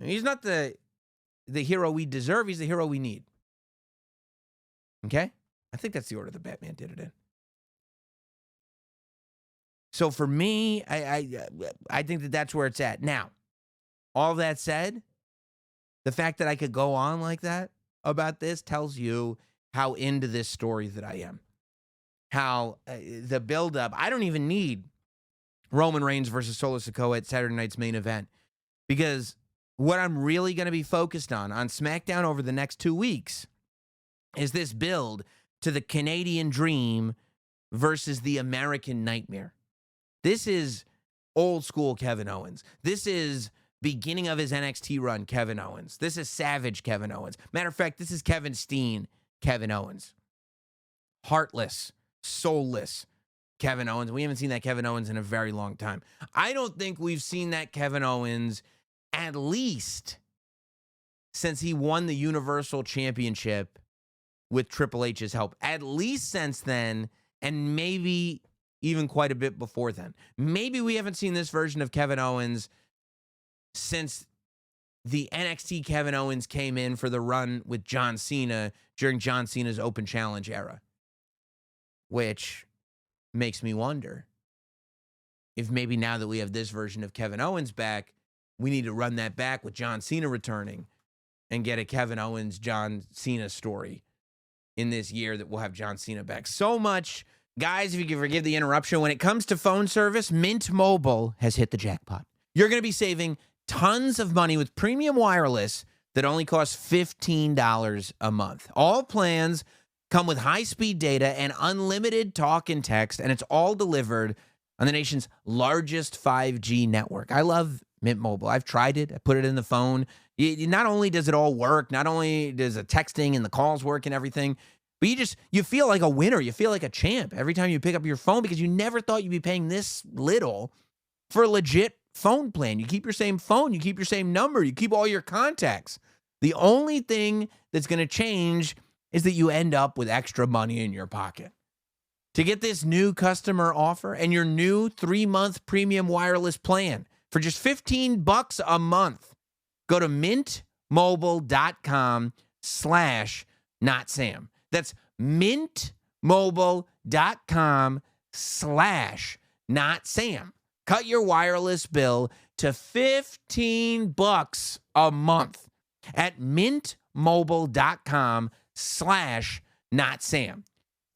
He's not the hero we deserve. He's the hero we need. Okay? I think that's the order that Batman did it in. So for me, I think that that's where it's at. Now, all that said, the fact that I could go on like that about this tells you how into this story that I am. How the buildup, I don't even need Roman Reigns versus Solo Sikoa at Saturday night's main event. Because what I'm really going to be focused on SmackDown over the next 2 weeks is this build to the Canadian Dream versus the American Nightmare. This is old school Kevin Owens. This is beginning of his NXT run Kevin Owens. This is Savage Kevin Owens. Matter of fact, this is Kevin Steen Kevin Owens. Heartless, soulless Kevin Owens. We haven't seen that Kevin Owens in a very long time. I don't think we've seen that Kevin Owens at least since he won the Universal Championship with Triple H's help. At least since then, and maybe even quite a bit before then. Maybe we haven't seen this version of Kevin Owens since the NXT Kevin Owens came in for the run with John Cena during John Cena's Open Challenge era. Which makes me wonder if maybe now that we have this version of Kevin Owens back, we need to run that back with John Cena returning and get a Kevin Owens, John Cena story in this year that we'll have John Cena back. So much. Guys, if you can forgive the interruption, when it comes to phone service, Mint Mobile has hit the jackpot. You're going to be saving tons of money with premium wireless that only costs $15 a month. All plans come with high-speed data and unlimited talk and text, and it's all delivered on the nation's largest 5G network. I love Mint Mobile. I've tried it. I put it in the phone. Not only does it all work, not only does the texting and the calls work and everything, but you feel like a winner. You feel like a champ every time you pick up your phone because you never thought you'd be paying this little for a legit phone plan. You keep your same phone. You keep your same number. You keep all your contacts. The only thing that's going to change is that you end up with extra money in your pocket. To get this new customer offer and your new 3-month premium wireless plan for just $15 a month, go to mintmobile.com/notsam. That's mintmobile.com/notsam. Cut your wireless bill to $15 a month at mintmobile.com/notsam.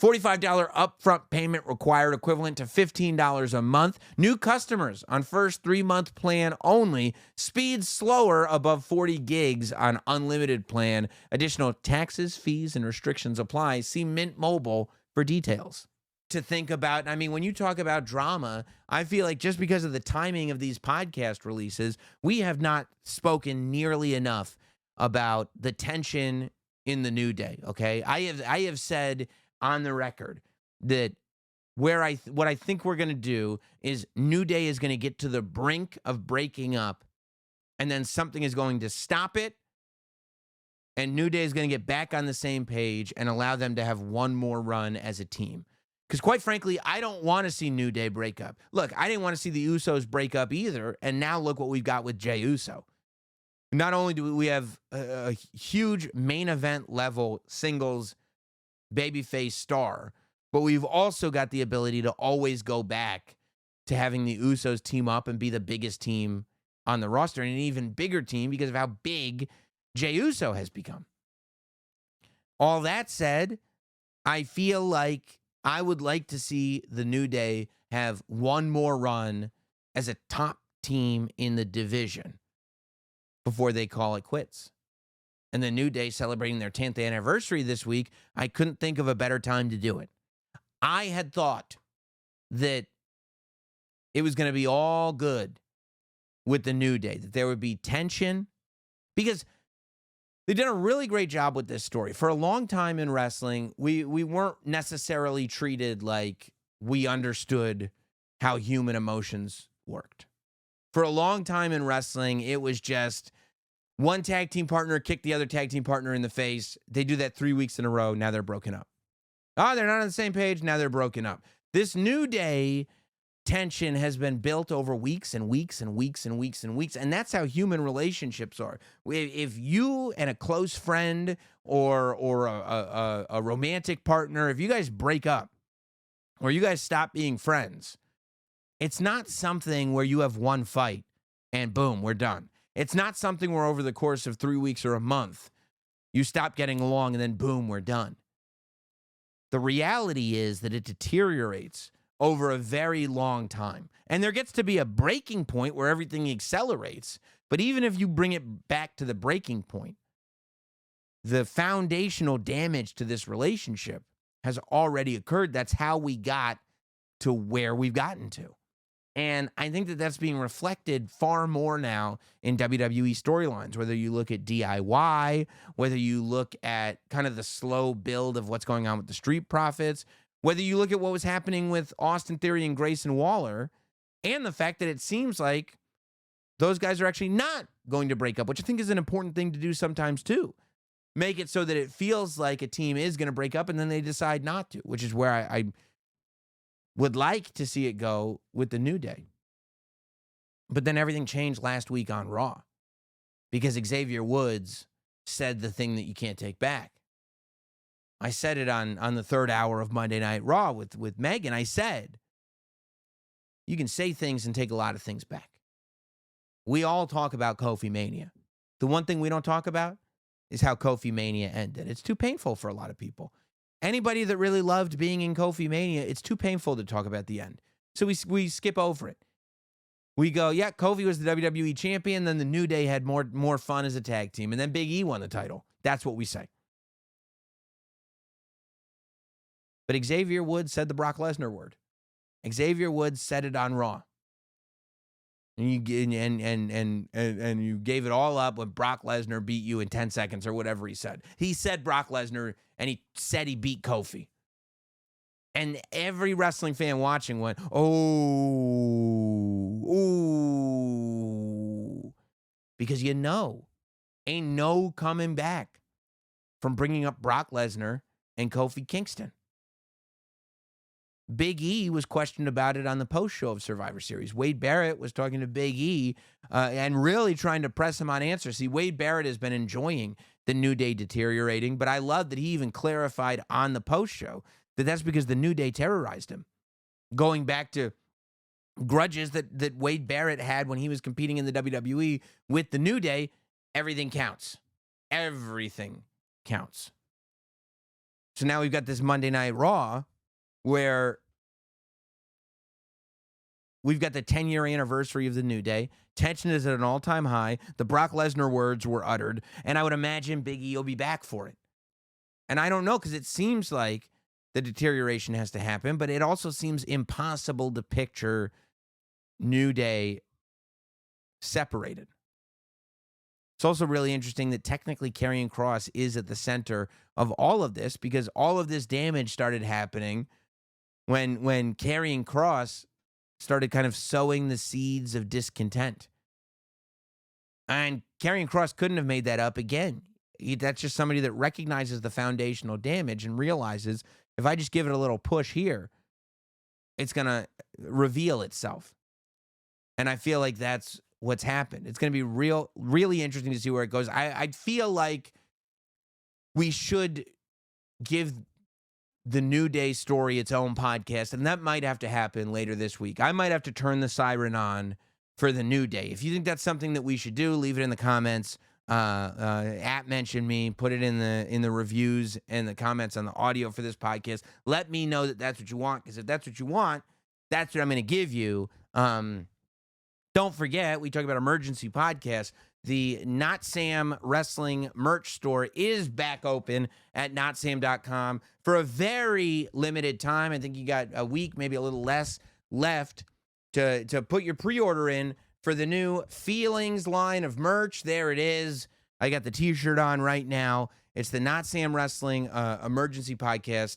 $45 upfront payment required, equivalent to $15 a month. New customers on first 3-month plan only. Speed slower above 40 gigs on unlimited plan. Additional taxes, fees, and restrictions apply. See Mint Mobile for details. To think about, I mean, when you talk about drama, I feel like just because of the timing of these podcast releases, we have not spoken nearly enough about the tension in the New Day, okay? I have said on the record that what I think we're going to do is New Day is going to get to the brink of breaking up, and then something is going to stop it, and New Day is going to get back on the same page and allow them to have one more run as a team. Because quite frankly, I don't want to see New Day break up. Look, I didn't want to see the Usos break up either, and now look what we've got with Jey Uso. Not only do we have a huge main event level singles babyface star, but we've also got the ability to always go back to having the Usos team up and be the biggest team on the roster, and an even bigger team because of how big Jey Uso has become. All that said, I feel like I would like to see the New Day have one more run as a top team in the division before they call it quits. And the New Day celebrating their 10th anniversary this week, I couldn't think of a better time to do it. I had thought that it was going to be all good with the New Day, that there would be tension, because they did a really great job with this story. For a long time in wrestling, we weren't necessarily treated like we understood how human emotions worked. For a long time in wrestling, it was just one tag team partner kicked the other tag team partner in the face. They do that 3 weeks in a row. Now they're broken up. Oh, they're not on the same page. Now they're broken up. This New Day tension has been built over weeks and weeks and weeks and weeks and weeks. And that's how human relationships are. If you and a close friend or a romantic partner, if you guys break up or you guys stop being friends, it's not something where you have one fight and boom, we're done. It's not something where over the course of 3 weeks or a month, you stop getting along and then boom, we're done. The reality is that it deteriorates over a very long time. And there gets to be a breaking point where everything accelerates. But even if you bring it back to the breaking point, the foundational damage to this relationship has already occurred. That's how we got to where we've gotten to. And I think that that's being reflected far more now in WWE storylines, whether you look at DIY, whether you look at kind of the slow build of what's going on with the Street Profits, whether you look at what was happening with Austin Theory and Grayson Waller, and the fact that it seems like those guys are actually not going to break up, which I think is an important thing to do sometimes too. Make it so that it feels like a team is going to break up and then they decide not to, which is where I would like to see it go with the New Day. But then everything changed last week on Raw because Xavier Woods said the thing that you can't take back. I said it on the third hour of Monday Night Raw with Megan. I said, you can say things and take a lot of things back. We all talk about Kofi Mania. The one thing we don't talk about is how Kofi Mania ended. It's too painful for a lot of people. Anybody that really loved being in Kofi Mania, it's too painful to talk about the end. So we skip over it. We go, yeah, Kofi was the WWE champion, then the New Day had more fun as a tag team, and then Big E won the title. That's what we say. But Xavier Woods said the Brock Lesnar word. Xavier Woods said it on Raw. And you gave it all up when Brock Lesnar beat you in 10 seconds or whatever he said. He said Brock Lesnar, and he said he beat Kofi. And every wrestling fan watching went, oh. Because ain't no coming back from bringing up Brock Lesnar and Kofi Kingston. Big E was questioned about it on the post-show of Survivor Series. Wade Barrett was talking to Big E and really trying to press him on answers. See, Wade Barrett has been enjoying the New Day deteriorating, but I love that he even clarified on the post-show that that's because the New Day terrorized him. Going back to grudges that Wade Barrett had when he was competing in the WWE with the New Day, everything counts. Everything counts. So now we've got this Monday Night Raw where we've got the 10-year anniversary of the New Day. Tension is at an all-time high. The Brock Lesnar words were uttered, and I would imagine Big E will be back for it. And I don't know, because it seems like the deterioration has to happen, but it also seems impossible to picture New Day separated. It's also really interesting that technically Karrion Kross is at the center of all of this, because all of this damage started happening when Karrion Kross started kind of sowing the seeds of discontent. And Karrion Kross couldn't have made that up again. That's just somebody that recognizes the foundational damage and realizes If I just give it a little push here, it's going to reveal itself. And I feel like that's what's happened. It's going to be really interesting to see where it goes. I feel like we should give the New Day story its own podcast, and that might have to happen later this week. I might have to turn the siren on for the New Day. If you think that's something that we should do, leave it in the comments. Mention me, put it in the reviews and the comments on the audio for this podcast. Let me know that that's what you want, because if that's what you want, that's what I'm going to give you. Don't forget, we talk about emergency podcasts. The Notsam Wrestling merch store is back open at notsam.com for a very limited time. I think you got a week, maybe a little less left to put your pre-order in for the new Feelings line of merch. There it is. I got the t-shirt on right now. It's the Notsam Wrestling emergency podcast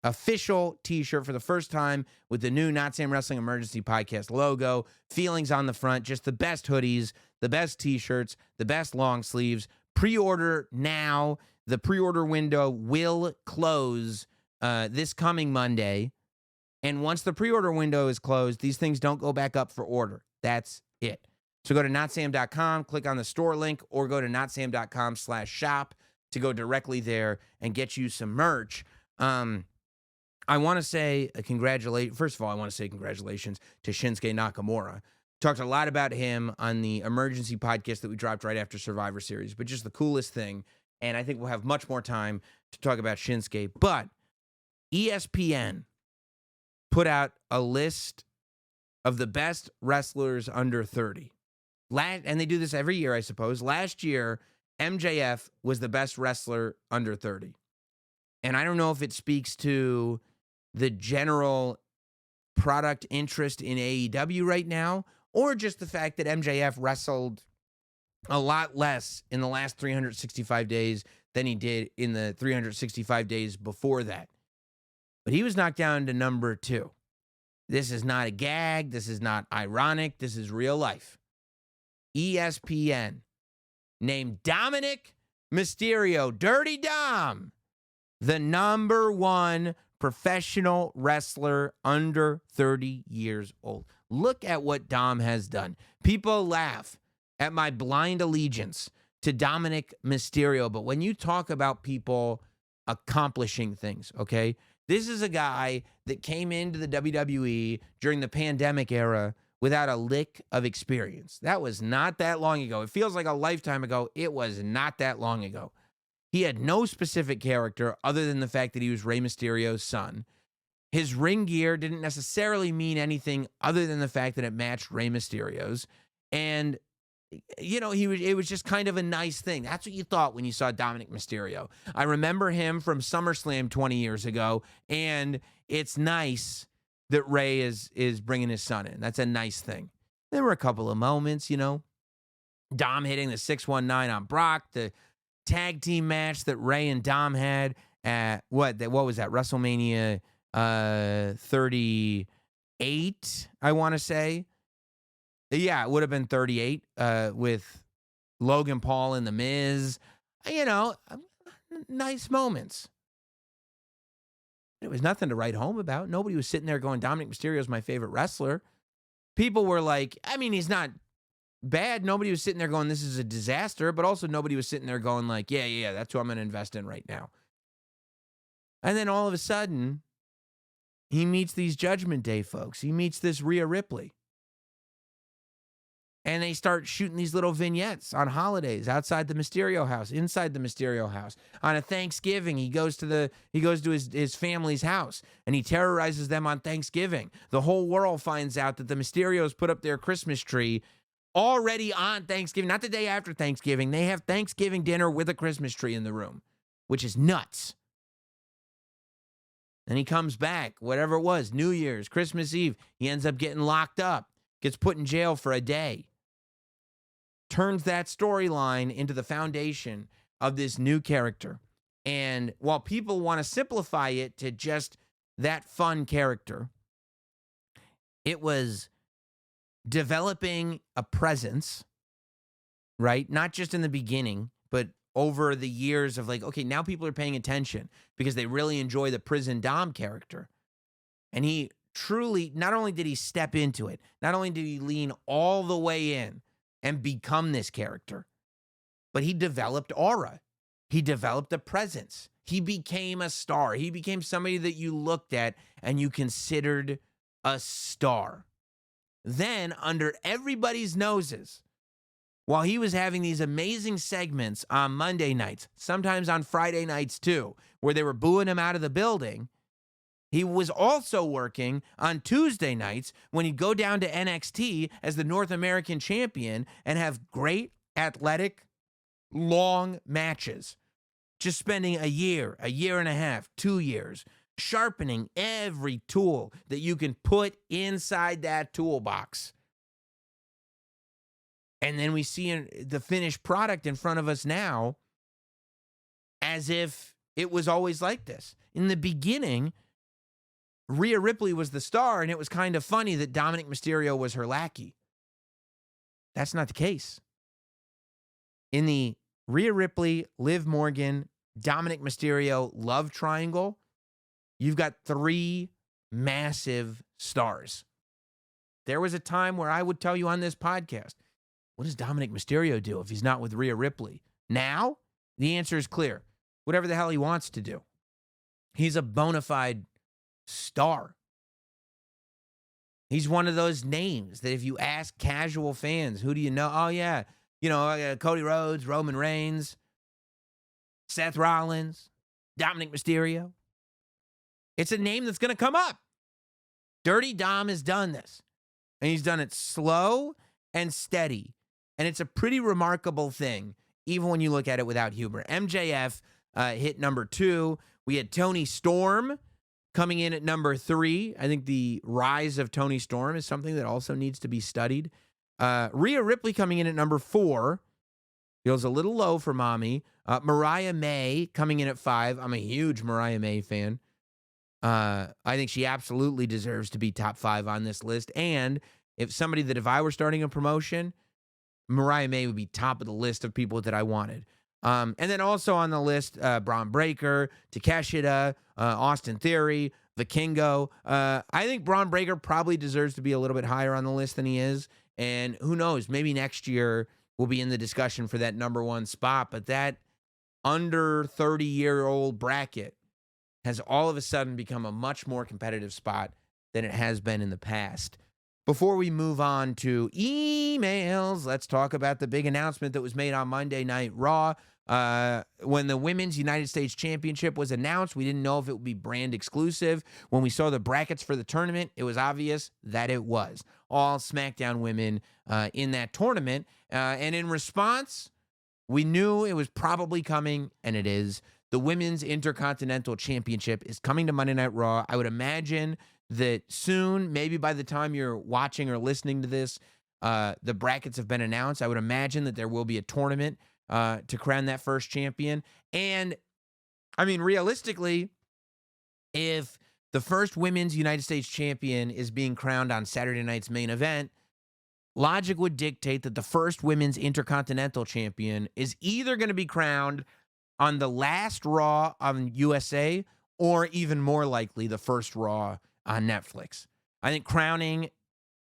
official t-shirt for the first time with the new Notsam Wrestling emergency podcast logo. Feelings on the front. Just the best hoodies, the best t-shirts, the best long sleeves. Pre-order now. The pre-order window will close this coming Monday. And once the pre-order window is closed, these things don't go back up for order. That's it. So go to notsam.com, click on the store link, or go to notsam.com/shop to go directly there and get you some merch. I want to say congratulations. First of all, I want to say congratulations to Shinsuke Nakamura. Talked a lot about him on the emergency podcast that we dropped right after Survivor Series, but just the coolest thing. And I think we'll have much more time to talk about Shinsuke. But ESPN put out a list of the best wrestlers under 30. And they do this every year, I suppose. Last year, MJF was the best wrestler under 30. And I don't know if it speaks to the general product interest in AEW right now, or just the fact that MJF wrestled a lot less in the last 365 days than he did in the 365 days before that. But he was knocked down to number 2. This is not a gag. This is not ironic. This is real life. ESPN named Dominic Mysterio, Dirty Dom, the number 1 professional wrestler under 30 years old. Look at what Dom has done. People laugh at my blind allegiance to Dominic Mysterio, but when you talk about people accomplishing things, okay, this is a guy that came into the WWE during the pandemic era without a lick of experience. That was not that long ago. It feels like a lifetime ago. It was not that long ago. He had no specific character other than the fact that he was Rey Mysterio's son. His ring gear didn't necessarily mean anything other than the fact that it matched Rey Mysterio's. And, you know, it was just kind of a nice thing. That's what you thought when you saw Dominic Mysterio. I remember him from SummerSlam 20 years ago, and it's nice that Rey is bringing his son in. That's a nice thing. There were a couple of moments, you know, Dom hitting the 619 on Brock, the tag team match that Rey and Dom had at what was that, WrestleMania 38, I want to say. Yeah, it would have been 38 with Logan Paul and The Miz. You know, nice moments. It was nothing to write home about. Nobody was sitting there going, Dominic Mysterio is my favorite wrestler. People were like, I mean, he's not bad. Nobody was sitting there going, this is a disaster. But also nobody was sitting there going like, yeah, that's who I'm going to invest in right now. And then all of a sudden, he meets these Judgment Day folks. He meets this Rhea Ripley. And they start shooting these little vignettes on holidays outside the Mysterio house, inside the Mysterio house. On a Thanksgiving, he goes to his family's house, and he terrorizes them on Thanksgiving. The whole world finds out that the Mysterios put up their Christmas tree already on Thanksgiving, not the day after Thanksgiving. They have Thanksgiving dinner with a Christmas tree in the room, which is nuts. And he comes back, whatever it was, New Year's, Christmas Eve. He ends up getting locked up, gets put in jail for a day. Turns that storyline into the foundation of this new character. And while people want to simplify it to just that fun character, it was developing a presence, right? Not just in the beginning, but over the years of like, okay, now people are paying attention because they really enjoy the prison Dom character. And he truly, not only did he step into it, not only did he lean all the way in and become this character, but he developed aura. He developed a presence. He became a star. He became somebody that you looked at and you considered a star. Then, under everybody's noses, while he was having these amazing segments on Monday nights, sometimes on Friday nights too, where they were booing him out of the building, he was also working on Tuesday nights when he'd go down to NXT as the North American champion and have great, athletic, long matches. Just spending a year and a half, 2 years, sharpening every tool that you can put inside that toolbox. And then we see the finished product in front of us now as if it was always like this. In the beginning, Rhea Ripley was the star, and it was kind of funny that Dominic Mysterio was her lackey. That's not the case. In the Rhea Ripley, Liv Morgan, Dominic Mysterio love triangle, you've got 3 massive stars. There was a time where I would tell you on this podcast, what does Dominic Mysterio do if he's not with Rhea Ripley? Now, the answer is clear. Whatever the hell he wants to do. He's a bona fide star. He's one of those names that if you ask casual fans, who do you know? Oh, yeah, Cody Rhodes, Roman Reigns, Seth Rollins, Dominic Mysterio. It's a name that's going to come up. Dirty Dom has done this. And he's done it slow and steady. And it's a pretty remarkable thing, even when you look at it without humor. MJF hit number 2. We had Tony Storm coming in at number 3. I think the rise of Tony Storm is something that also needs to be studied. Rhea Ripley coming in at number 4. Feels a little low for mommy. Mariah May coming in at 5. I'm a huge Mariah May fan. I think she absolutely deserves to be top 5 on this list. And if I were starting a promotion, Mariah May would be top of the list of people that I wanted. And then also on the list, Braun Breaker, Takeshita, Austin Theory, Vikingo. I think Braun Breaker probably deserves to be a little bit higher on the list than he is. And who knows, maybe next year we'll be in the discussion for that number 1 spot. But that under 30-year-old bracket has all of a sudden become a much more competitive spot than it has been in the past. Before we move on to emails, let's talk about the big announcement that was made on Monday Night Raw. When the Women's United States Championship was announced, we didn't know if it would be brand exclusive. When we saw the brackets for the tournament, it was obvious that it was. All SmackDown women in that tournament. And in response, we knew it was probably coming, and it is. The Women's Intercontinental Championship is coming to Monday Night Raw. I would imagine that soon, maybe by the time you're watching or listening to this, the brackets have been announced. I would imagine that there will be a tournament to crown that first champion. And, I mean, realistically, if the first Women's United States Champion is being crowned on Saturday night's main event, logic would dictate that the first Women's Intercontinental Champion is either going to be crowned on the last Raw on USA or even more likely the first Raw on Netflix. I think crowning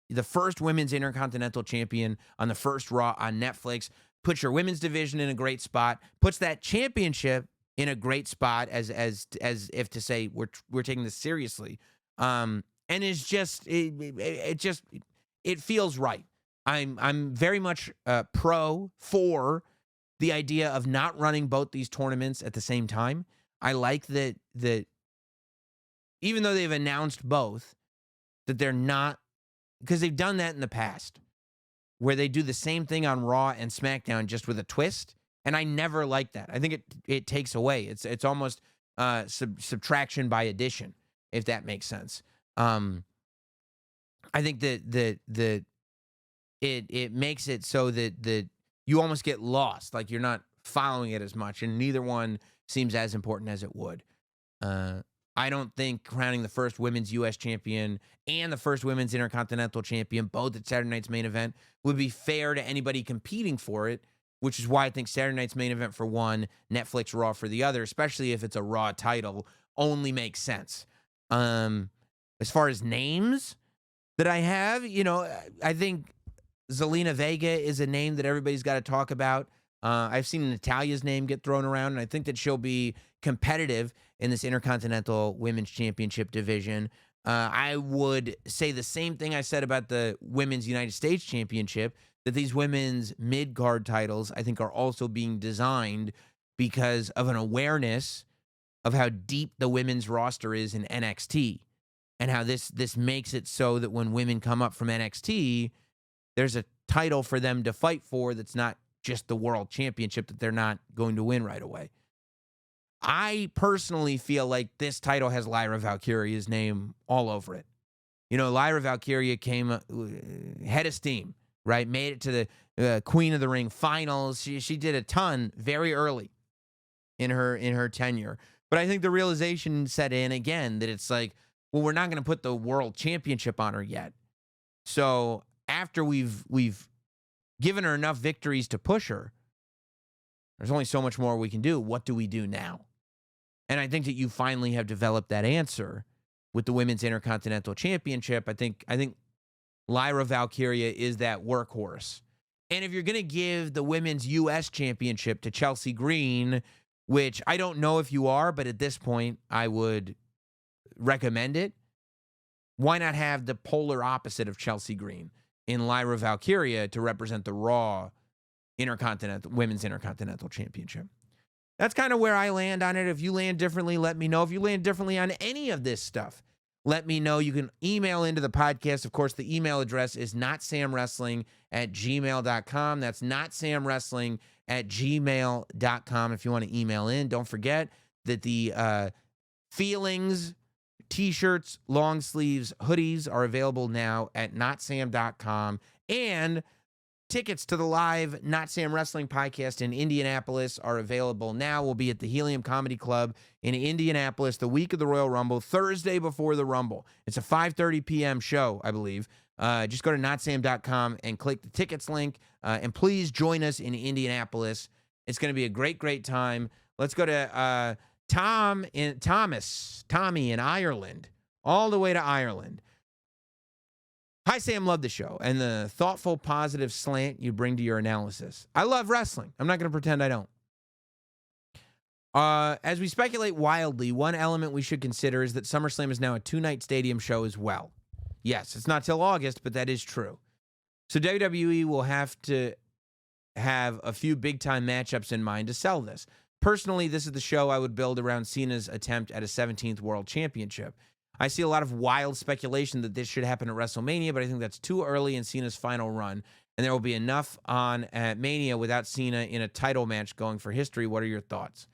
the first Women's Intercontinental Champion on the first Raw on Netflix puts your women's division in a great spot, puts that championship in a great spot as if to say we're taking this seriously. And it's just it feels right. I'm very much for the idea of not running both these tournaments at the same time. I like that even though they've announced both, that they're not, because they've done that in the past, where they do the same thing on Raw and SmackDown just with a twist, and I never like that. I think it takes away. It's almost subtraction by addition, if that makes sense. I think that it makes it so that you almost get lost, like you're not following it as much, and neither one seems as important as it would. I don't think crowning the first women's U.S. champion and the first women's intercontinental champion, both at Saturday night's main event, would be fair to anybody competing for it which is why I think Saturday night's main event for one, Netflix Raw for the other, especially if it's a Raw title, only makes sense. As far as names that I have, I think Zelina Vega is a name that everybody's got to talk about. I've seen Natalia's name get thrown around, and I think that she'll be competitive in this Intercontinental Women's Championship division. I would say the same thing I said about the Women's United States Championship, that these women's mid-card titles, I think, are also being designed because of an awareness of how deep the women's roster is in NXT, and how this makes it so that when women come up from NXT, there's a title for them to fight for that's not just the world championship that they're not going to win right away. I personally feel like this title has Lyra Valkyria's name all over it. Lyra Valkyria came head of steam, right? Made it to the Queen of the Ring finals. She did a ton very early in her tenure. But I think the realization set in again that it's like, well, we're not going to put the world championship on her yet. So after we've given her enough victories to push her, there's only so much more we can do. What do we do now? And I think that you finally have developed that answer with the Women's Intercontinental Championship. I think Lyra Valkyria is that workhorse. And if you're going to give the Women's U.S. Championship to Chelsea Green, which I don't know if you are, but at this point I would recommend it, why not have the polar opposite of Chelsea Green in Lyra Valkyria to represent the Raw Women's Intercontinental Championship? That's kind of where I land on it. If you land differently, let me know. If you land differently on any of this stuff, let me know. You can email into the podcast. Of course, the email address is notsamwrestling@gmail.com. That's notsamwrestling@gmail.com if you want to email in. Don't forget that the Feelings t-shirts, long sleeves, hoodies are available now at notsam.com. And tickets to the live Not Sam Wrestling podcast in Indianapolis are available now. We'll be at the Helium Comedy Club in Indianapolis the week of the Royal Rumble, Thursday before the Rumble. It's a 5:30 p.m. show, I believe. Just go to notsam.com and click the tickets link. And please join us in Indianapolis. It's going to be a great, great time. Let's go to Tommy in Ireland, all the way to Ireland. Hi, Sam. Love the show and the thoughtful, positive slant you bring to your analysis. I love wrestling. I'm not going to pretend I don't. As we speculate wildly, one element we should consider is that SummerSlam is now a 2-night stadium show as well. Yes, it's not till August, but that is true. So WWE will have to have a few big-time matchups in mind to sell this. Personally, this is the show I would build around Cena's attempt at a 17th World Championship. I see a lot of wild speculation that this should happen at WrestleMania, but I think that's too early in Cena's final run, and there will be enough on at Mania without Cena in a title match going for history. What are your thoughts?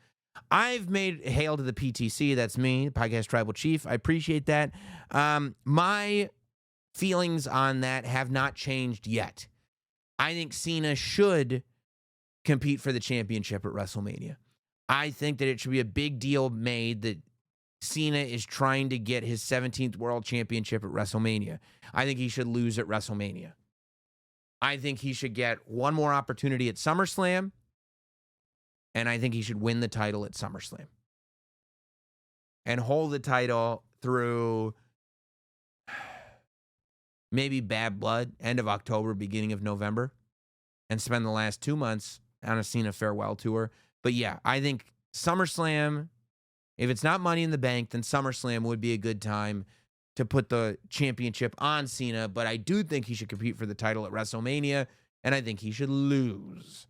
I've made hail to the PTC. That's me, Podcast Tribal Chief. I appreciate that. My feelings on that have not changed yet. I think Cena should compete for the championship at WrestleMania. I think that it should be a big deal made that Cena is trying to get his 17th World Championship at WrestleMania. I think he should lose at WrestleMania. I think he should get one more opportunity at SummerSlam, and I think he should win the title at SummerSlam and hold the title through maybe Bad Blood, end of October, beginning of November, and spend the last 2 months on a Cena farewell tour. But yeah, I think SummerSlam, if it's not Money in the Bank, then SummerSlam would be a good time to put the championship on Cena. But I do think he should compete for the title at WrestleMania, and I think he should lose.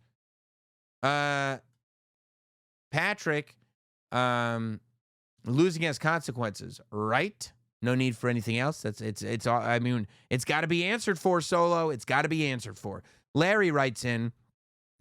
Patrick, losing has consequences, right? No need for anything else. It's I mean, it's got to be answered for, Solo. It's got to be answered for. Larry writes in,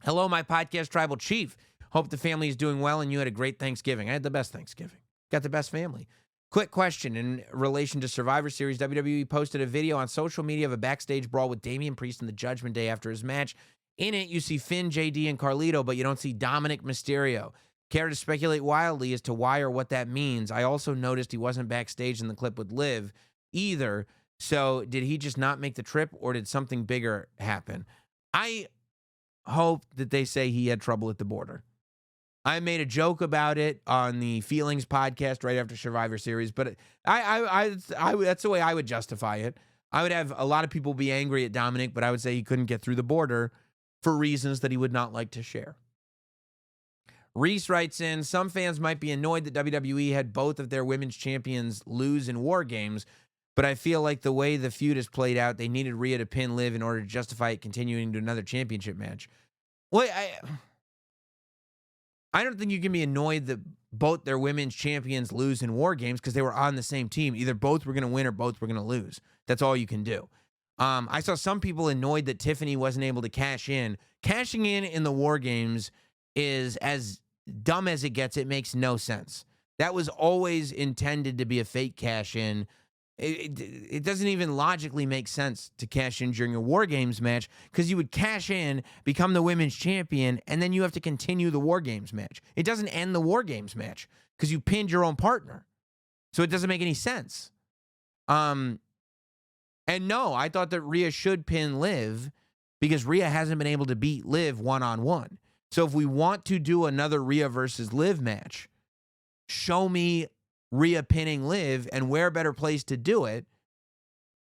hello, my Podcast Tribal Chief. Hope the family is doing well and you had a great Thanksgiving. I had the best Thanksgiving. Got the best family. Quick question in relation to Survivor Series. WWE posted a video on social media of a backstage brawl with Damian Priest in the Judgment Day after his match. In it, you see Finn, JD, and Carlito, but you don't see Dominic Mysterio. Care to speculate wildly as to why or what that means? I also noticed he wasn't backstage in the clip with Liv either. So did he just not make the trip or did something bigger happen? hope that they say he had trouble at the border. I made a joke about it on the Feelings podcast right after Survivor Series, but I that's the way I would justify it. I would have a lot of people be angry at Dominic, but I would say he couldn't get through the border for reasons that he would not like to share. Reese writes in, some fans might be annoyed that WWE had both of their women's champions lose in War Games, but I feel like the way the feud has played out, they needed Rhea to pin Liv in order to justify it continuing to another championship match. Well, I don't think you can be annoyed that both their women's champions lose in War Games because they were on the same team. Either both were going to win or both were going to lose. That's all you can do. I saw some people annoyed that Tiffany wasn't able to cash in. Cashing in the War Games is as dumb as it gets. It makes no sense. That was always intended to be a fake cash in. It doesn't even logically make sense to cash in during a War Games match because you would cash in, become the women's champion, and then you have to continue the War Games match. It doesn't end the War Games match because you pinned your own partner. So it doesn't make any sense. And no, I thought that Rhea should pin Liv because Rhea hasn't been able to beat Liv one-on-one. So if we want to do another Rhea versus Liv match, show me Rhea pinning Liv, and where better place to do it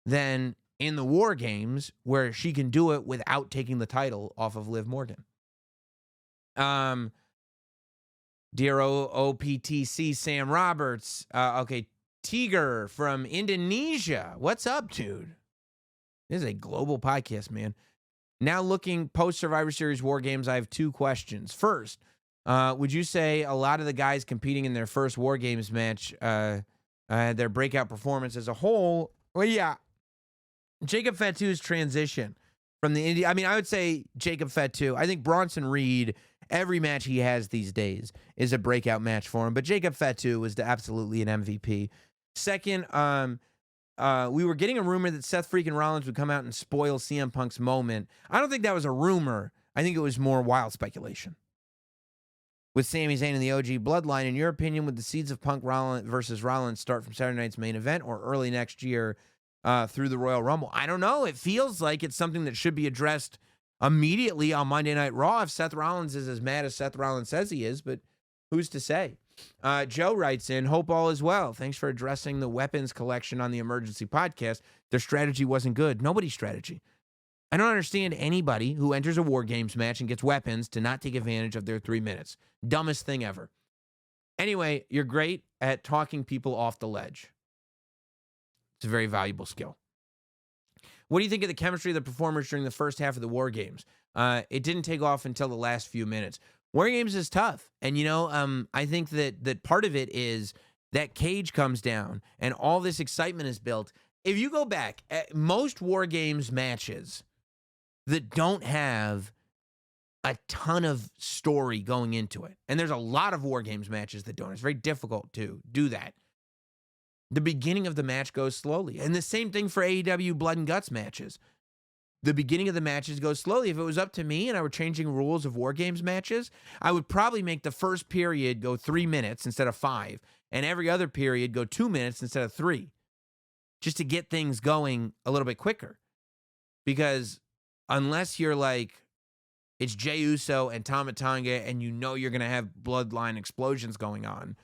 than in the War Games where she can do it without taking the title off of Liv Morgan. Dear OPTC Sam Roberts. Okay, Tiger from Indonesia. What's up, dude? This is a global podcast, man. Now looking post-Survivor Series War Games, I have two questions. First, would you say a lot of the guys competing in their first War Games match had their breakout performance as a whole? Well, yeah. Jacob Fatu's transition from the Indy. I mean, I would say Jacob Fatu. I think Bronson Reed, every match he has these days is a breakout match for him. But Jacob Fatu was absolutely an MVP. Second, we were getting a rumor that Seth freaking Rollins would come out and spoil CM Punk's moment. I don't think that was a rumor. I think it was more wild speculation. With Sami Zayn and the OG Bloodline, in your opinion, would the seeds of Punk versus Rollins start from Saturday night's main event or early next year through the Royal Rumble? I don't know. It feels like it's something that should be addressed immediately on Monday Night Raw if Seth Rollins is as mad as Seth Rollins says he is, but who's to say? Joe writes in, hope all is well. Thanks for addressing the weapons collection on the emergency podcast. Their strategy wasn't good. Nobody's strategy. I don't understand anybody who enters a War Games match and gets weapons to not take advantage of their 3 minutes. Dumbest thing ever. Anyway, you're great at talking people off the ledge. It's a very valuable skill. What do you think of the chemistry of the performers during the first half of the War Games? It didn't take off until the last few minutes. War Games is tough. And, I think that part of it is that cage comes down and all this excitement is built. If you go back, at most War Games matches that don't have a ton of story going into it, and there's a lot of War Games matches that don't. It's very difficult to do that. The beginning of the match goes slowly. And the same thing for AEW Blood and Guts matches. The beginning of the matches goes slowly. If it was up to me and I were changing rules of War Games matches, I would probably make the first period go 3 minutes instead of 5, and every other period go 2 minutes instead of 3, just to get things going a little bit quicker. Because unless you're like, it's Jey Uso and Tama Tonga and you're going to have bloodline explosions going on,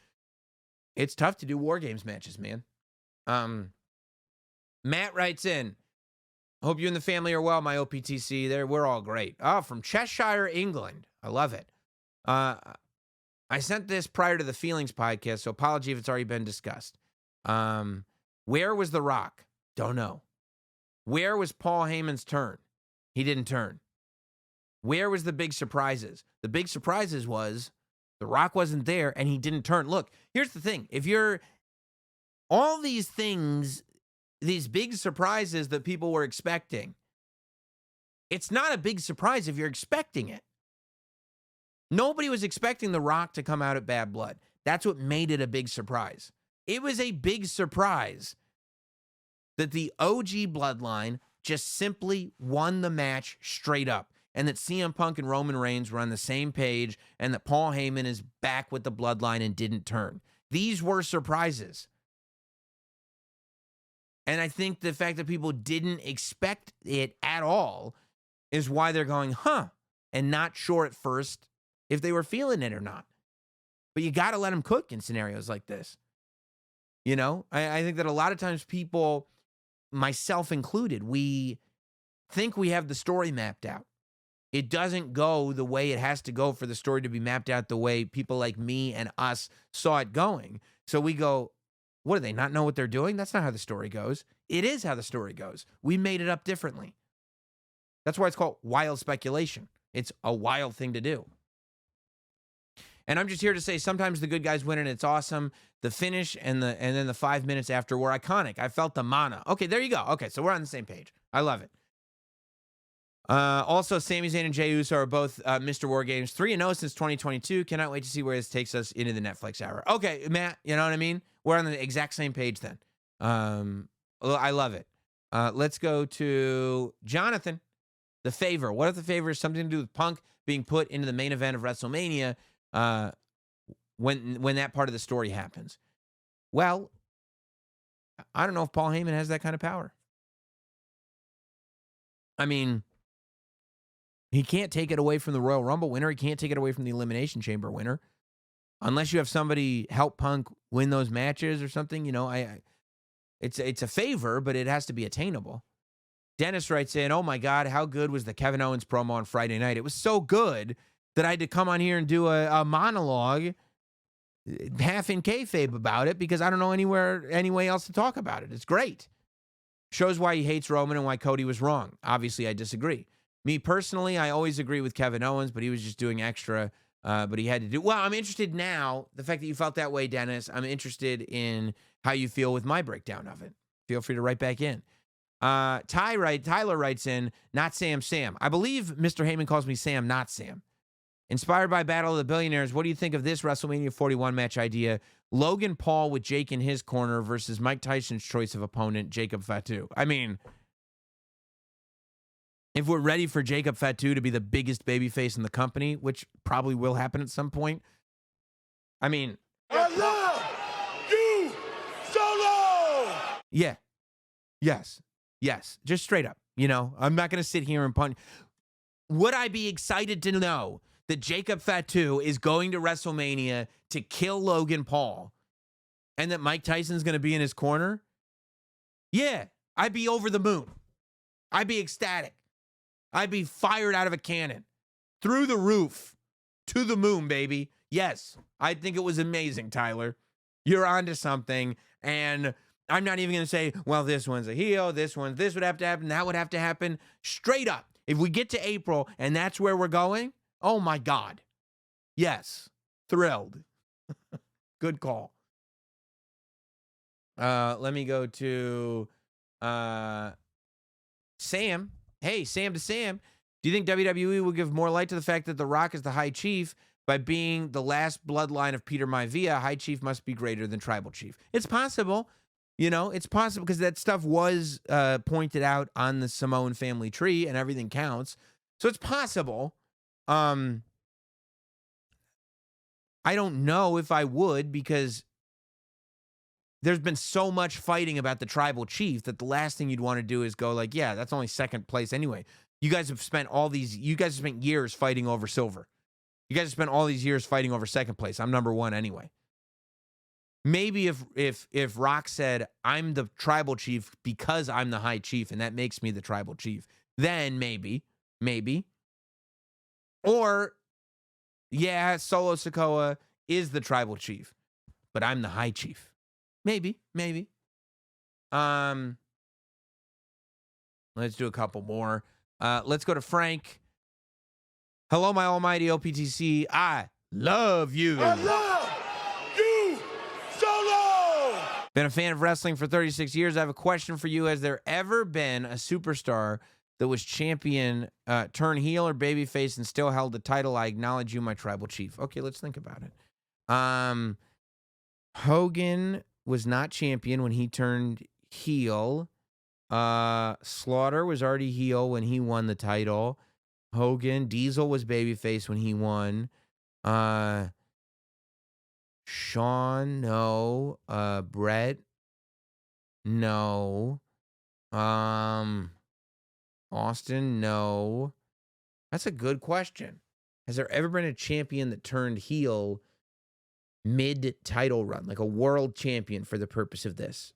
it's tough to do War Games matches, man. Matt writes in, hope you and the family are well, my OPTC. We're all great. Oh, from Cheshire, England. I love it. I sent this prior to the Feelings podcast, so apology if it's already been discussed. Where was The Rock? Don't know. Where was Paul Heyman's turn? He didn't turn. Where was the big surprises? The big surprises was The Rock wasn't there and he didn't turn. Look, here's the thing. If you're all these things, these big surprises that people were expecting, it's not a big surprise if you're expecting it. Nobody was expecting The Rock to come out at Bad Blood. That's what made it a big surprise. It was a big surprise that the OG Bloodline just simply won the match straight up, and that CM Punk and Roman Reigns were on the same page, and that Paul Heyman is back with the Bloodline and didn't turn. These were surprises. And I think the fact that people didn't expect it at all is why they're going, and not sure at first if they were feeling it or not. But you got to let them cook in scenarios like this. You know, I think that a lot of times people, myself included, we think we have the story mapped out. It doesn't go the way it has to go for the story to be mapped out the way people like me and us saw it going. So we go, what do they not know what they're doing? That's not how the story goes. It is how the story goes. We made it up differently. That's why it's called wild speculation. It's a wild thing to do. And I'm just here to say sometimes the good guys win and it's awesome. The finish and then the 5 minutes after were iconic. I felt the mana. Okay, there you go. Okay, so we're on the same page. I love it. Also, Sami Zayn and Jey Uso are both Mr. War Games 3-0 since 2022. Cannot wait to see where this takes us into the Netflix era. Okay, Matt, you know what I mean? We're on the exact same page then. I love it. Let's go to Jonathan. The Favor. What if the Favor is something to do with Punk being put into the main event of WrestleMania when that part of the story happens? Well, I don't know if Paul Heyman has that kind of power. I mean, he can't take it away from the Royal Rumble winner. He can't take it away from the Elimination Chamber winner. Unless you have somebody help Punk win those matches or something, you know, it's a favor, but it has to be attainable. Dennis writes in, oh my God, how good was the Kevin Owens promo on Friday night? It was so good that I had to come on here and do a monologue, half in kayfabe about it, because I don't know any way else to talk about it. It's great. Shows why he hates Roman and why Cody was wrong. Obviously, I disagree. Me personally, I always agree with Kevin Owens, but he was just doing extra, but he had to do. Well, I'm interested now, the fact that you felt that way, Dennis, I'm interested in how you feel with my breakdown of it. Feel free to write back in. Tyler writes in, not Sam. I believe Mr. Heyman calls me Sam, not Sam. Inspired by Battle of the Billionaires, what do you think of this WrestleMania 41 match idea? Logan Paul with Jake in his corner versus Mike Tyson's choice of opponent, Jacob Fatu. I mean, if we're ready for Jacob Fatu to be the biggest babyface in the company, which probably will happen at some point, I mean, I love you, Solo! Yeah. Yes. Just straight up. You know, I'm not going to sit here and punch. Would I be excited to know that Jacob Fatu is going to WrestleMania to kill Logan Paul and that Mike Tyson's going to be in his corner? Yeah, I'd be over the moon. I'd be ecstatic. I'd be fired out of a cannon. Through the roof. To the moon, baby. Yes, I think it was amazing, Tyler. You're onto something. And I'm not even going to say, well, this one's a heel, this would have to happen, that would have to happen. Straight up. If we get to April and that's where we're going, oh my God. Yes. Thrilled. Good call. Let me go to Sam. Hey, Sam to Sam. Do you think WWE will give more light to the fact that The Rock is the High Chief by being the last bloodline of Peter Maivia? High Chief must be greater than Tribal Chief. It's possible. You know, it's possible because that stuff was pointed out on the Samoan family tree and everything counts. So it's possible. I don't know if I would because there's been so much fighting about the tribal chief that the last thing you'd want to do is go like, yeah, that's only second place anyway. You guys have spent years fighting over silver. You guys have spent all these years fighting over second place. I'm number one anyway. Maybe if Rock said, I'm the tribal chief because I'm the high chief and that makes me the tribal chief, then maybe. Or, yeah, Solo Sikoa is the tribal chief, but I'm the high chief. Maybe. Let's do a couple more. Let's go to Frank. Hello, my almighty OPTC. I love you. I love you, Solo! Been a fan of wrestling for 36 years. I have a question for you. Has there ever been a superstar that was champion, turn heel or babyface and still held the title? I acknowledge you, my tribal chief. Okay, let's think about it. Hogan was not champion when he turned heel. Slaughter was already heel when he won the title. Hogan. Diesel was babyface when he won. Shawn, no. Brett, no. Austin, no. That's a good question. Has there ever been a champion that turned heel mid-title run, like a world champion for the purpose of this?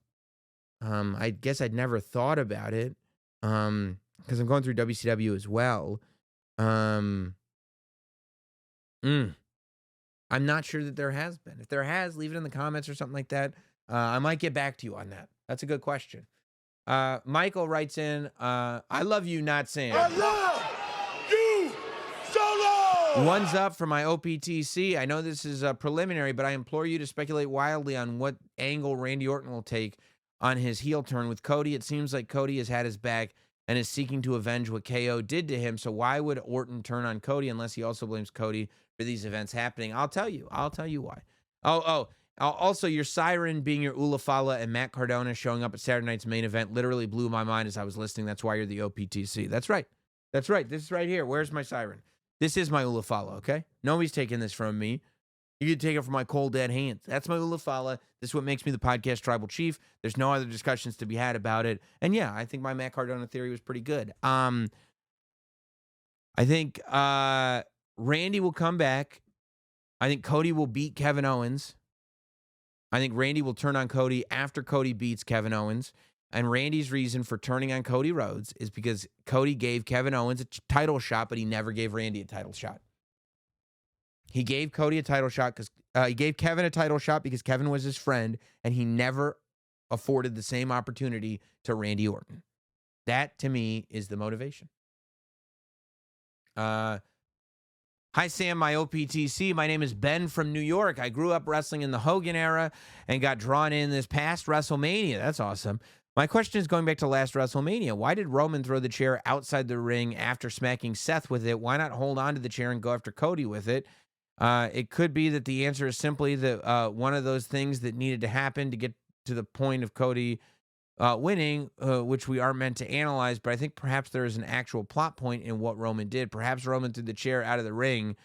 I guess I'd never thought about it, because I'm going through WCW as well. Um, mm, I'm not sure that there has been. If there has, leave it in the comments or something like that. I might get back to you on that. That's a good question. Michael writes in, I love you, not Sam. I love you, Solo! One's up for my OPTC. I know this is preliminary, but I implore you to speculate wildly on what angle Randy Orton will take on his heel turn with Cody. It seems like Cody has had his back and is seeking to avenge what KO did to him. So why would Orton turn on Cody unless he also blames Cody for these events happening? I'll tell you. I'll tell you why. Also, your siren being your Ulafala and Matt Cardona showing up at Saturday night's main event literally blew my mind as I was listening. That's why you're the OPTC. That's right. That's right. This is right here. Where's my siren? This is my Ulafala, okay? Nobody's taking this from me. You can take it from my cold, dead hands. That's my Ulafala. This is what makes me the podcast tribal chief. There's no other discussions to be had about it. And yeah, I think my Matt Cardona theory was pretty good. I think Randy will come back. I think Cody will beat Kevin Owens. I think Randy will turn on Cody after Cody beats Kevin Owens. And Randy's reason for turning on Cody Rhodes is because Cody gave Kevin Owens a title shot, but he never gave Randy a title shot. He gave Cody a title shot because he gave Kevin a title shot because Kevin was his friend, and he never afforded the same opportunity to Randy Orton. That, to me, is the motivation. Hi, Sam, my OPTC. My name is Ben from New York. I grew up wrestling in the Hogan era and got drawn in this past WrestleMania. That's awesome. My question is going back to last WrestleMania. Why did Roman throw the chair outside the ring after smacking Seth with it? Why not hold on to the chair and go after Cody with it? It could be that the answer is simply that one of those things that needed to happen to get to the point of Cody winning, which we are meant to analyze, but I think perhaps there is an actual plot point in what Roman did. Perhaps Roman threw the chair out of the ring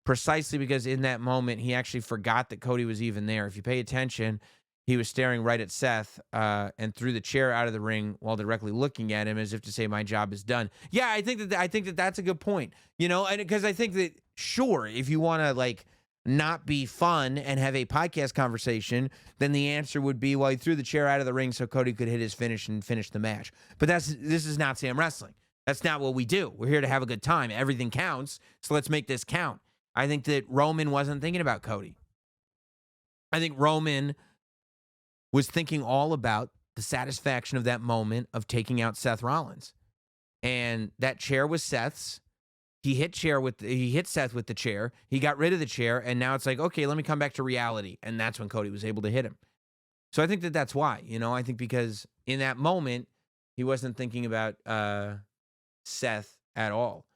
precisely because in that moment he actually forgot that Cody was even there. If you pay attention, he was staring right at Seth and threw the chair out of the ring while directly looking at him as if to say, my job is done. Yeah, I think that that's a good point. You know, and because I think that, sure, if you want to like not be fun and have a podcast conversation, then the answer would be, well, he threw the chair out of the ring so Cody could hit his finish and finish the match. But this is not Sam Wrestling. That's not what we do. We're here to have a good time. Everything counts, so let's make this count. I think that Roman wasn't thinking about Cody. I think Roman was thinking all about the satisfaction of that moment of taking out Seth Rollins. And that chair was Seth's. He hit Seth with the chair. He got rid of the chair, and now it's like, okay, let me come back to reality. And that's when Cody was able to hit him. So I think that that's why, you know, I think because in that moment, he wasn't thinking about Seth at all.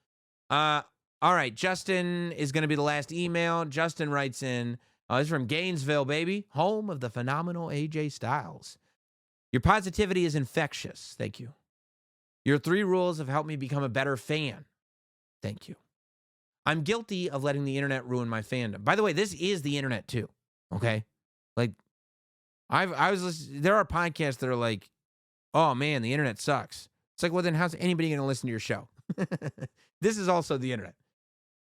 All right, Justin is going to be the last email. Justin writes in, this is from Gainesville, baby, home of the phenomenal AJ Styles. Your positivity is infectious. Thank you. Your 3 rules have helped me become a better fan. Thank you. I'm guilty of letting the internet ruin my fandom. By the way, this is the internet too. Okay? Like, I was listening, there are podcasts that are like, oh man, the internet sucks. It's like, well then how's anybody going to listen to your show? This is also the internet.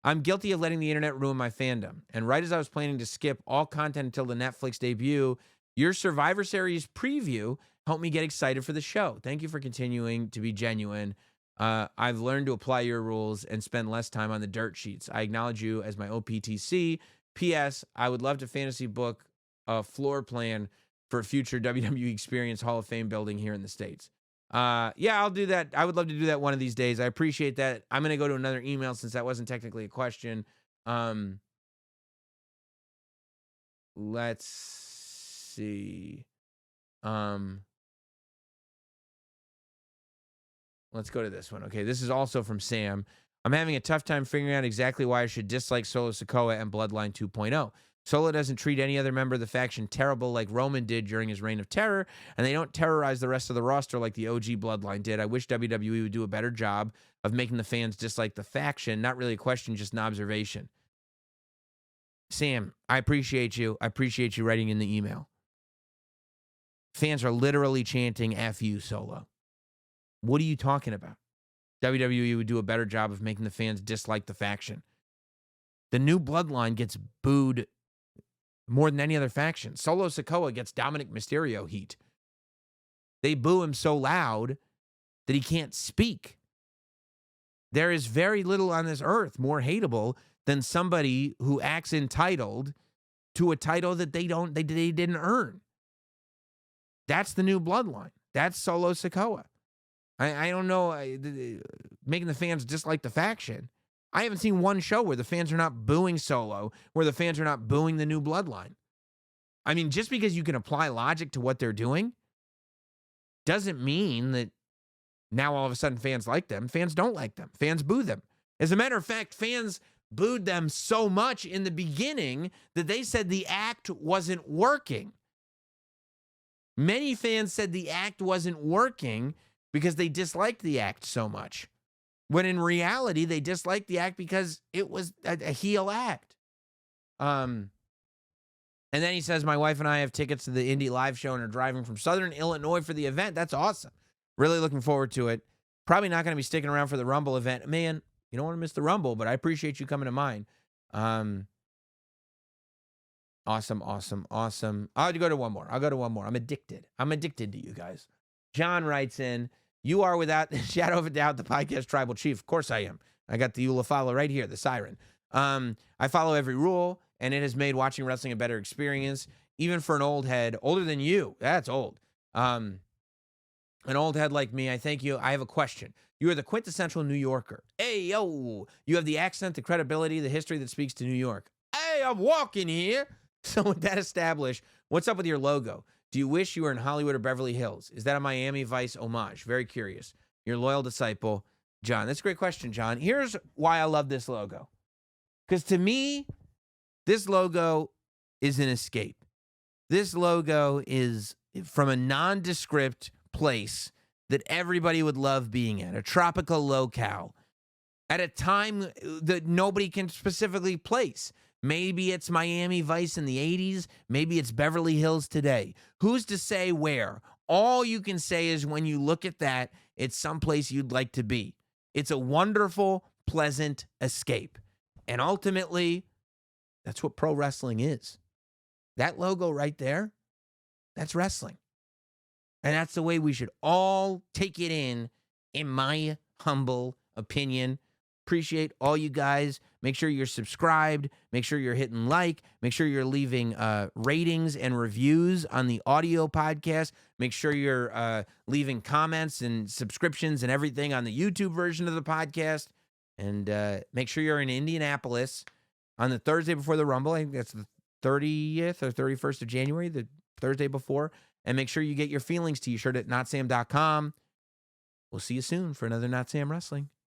I'm guilty of letting the internet ruin my fandom. And right as I was planning to skip all content until the Netflix debut, your Survivor Series preview helped me get excited for the show. Thank you for continuing to be genuine. I've learned to apply your rules and spend less time on the dirt sheets. I acknowledge you as my OPTC. P.S. I would love to fantasy book a floor plan for a future WWE Experience Hall of Fame building here in the States. Yeah, I'll do that. I would love to do that one of these days. I appreciate that. I'm going to go to another email since that wasn't technically a question. Let's see. Let's go to this one. Okay, this is also from Sam. I'm having a tough time figuring out exactly why I should dislike Solo Sikoa and Bloodline 2.0. Solo doesn't treat any other member of the faction terrible like Roman did during his reign of terror, and they don't terrorize the rest of the roster like the OG Bloodline did. I wish WWE would do a better job of making the fans dislike the faction. Not really a question, just an observation. Sam, I appreciate you. I appreciate you writing in the email. Fans are literally chanting F you, Solo. What are you talking about? WWE would do a better job of making the fans dislike the faction. The new bloodline gets booed more than any other faction. Solo Sikoa gets Dominic Mysterio heat. They boo him so loud that he can't speak. There is very little on this earth more hateable than somebody who acts entitled to a title that they didn't earn. That's the new bloodline. That's Solo Sikoa. I don't know, making the fans dislike the faction. I haven't seen one show where the fans are not booing Solo, where the fans are not booing the new bloodline. I mean, just because you can apply logic to what they're doing doesn't mean that now all of a sudden fans like them. Fans don't like them. Fans boo them. As a matter of fact, fans booed them so much in the beginning that they said the act wasn't working. Many fans said the act wasn't working because they disliked the act so much, when in reality, they disliked the act because it was a heel act. And then he says, my wife and I have tickets to the Indie Live show and are driving from Southern Illinois for the event. That's awesome. Really looking forward to it. Probably not going to be sticking around for the Rumble event. Man, you don't want to miss the Rumble, but I appreciate you coming to mine. Awesome. I'll go to one more. I'm addicted to you guys. John writes in, you are without the shadow of a doubt the podcast tribal chief. Of course I am. I got the Eula follow right here, the siren. I follow every rule, and it has made watching wrestling a better experience, even for an old head, older than you. That's old. An old head like me, I thank you. I have a question. You are the quintessential New Yorker. Hey, yo. You have the accent, the credibility, the history that speaks to New York. Hey, I'm walking here. So with that established, what's up with your logo? Do you wish you were in Hollywood or Beverly Hills? Is that a Miami Vice homage? Very curious. Your loyal disciple, John. That's a great question, John. Here's why I love this logo. Because to me, this logo is an escape. This logo is from a nondescript place that everybody would love being at, a tropical locale, at a time that nobody can specifically place. Maybe it's Miami Vice in the 80s. Maybe it's Beverly Hills today. Who's to say where? All you can say is when you look at that, it's someplace you'd like to be. It's a wonderful, pleasant escape. And ultimately, that's what pro wrestling is. That logo right there, that's wrestling. And that's the way we should all take it in my humble opinion. Appreciate all you guys. Make sure you're subscribed. Make sure you're hitting like. Make sure you're leaving ratings and reviews on the audio podcast. Make sure you're leaving comments and subscriptions and everything on the YouTube version of the podcast. And make sure you're in Indianapolis on the Thursday before the Rumble. I think that's the 30th or 31st of January, the Thursday before. And make sure you get your feelings t-shirt at notsam.com. We'll see you soon for another Not Sam Wrestling.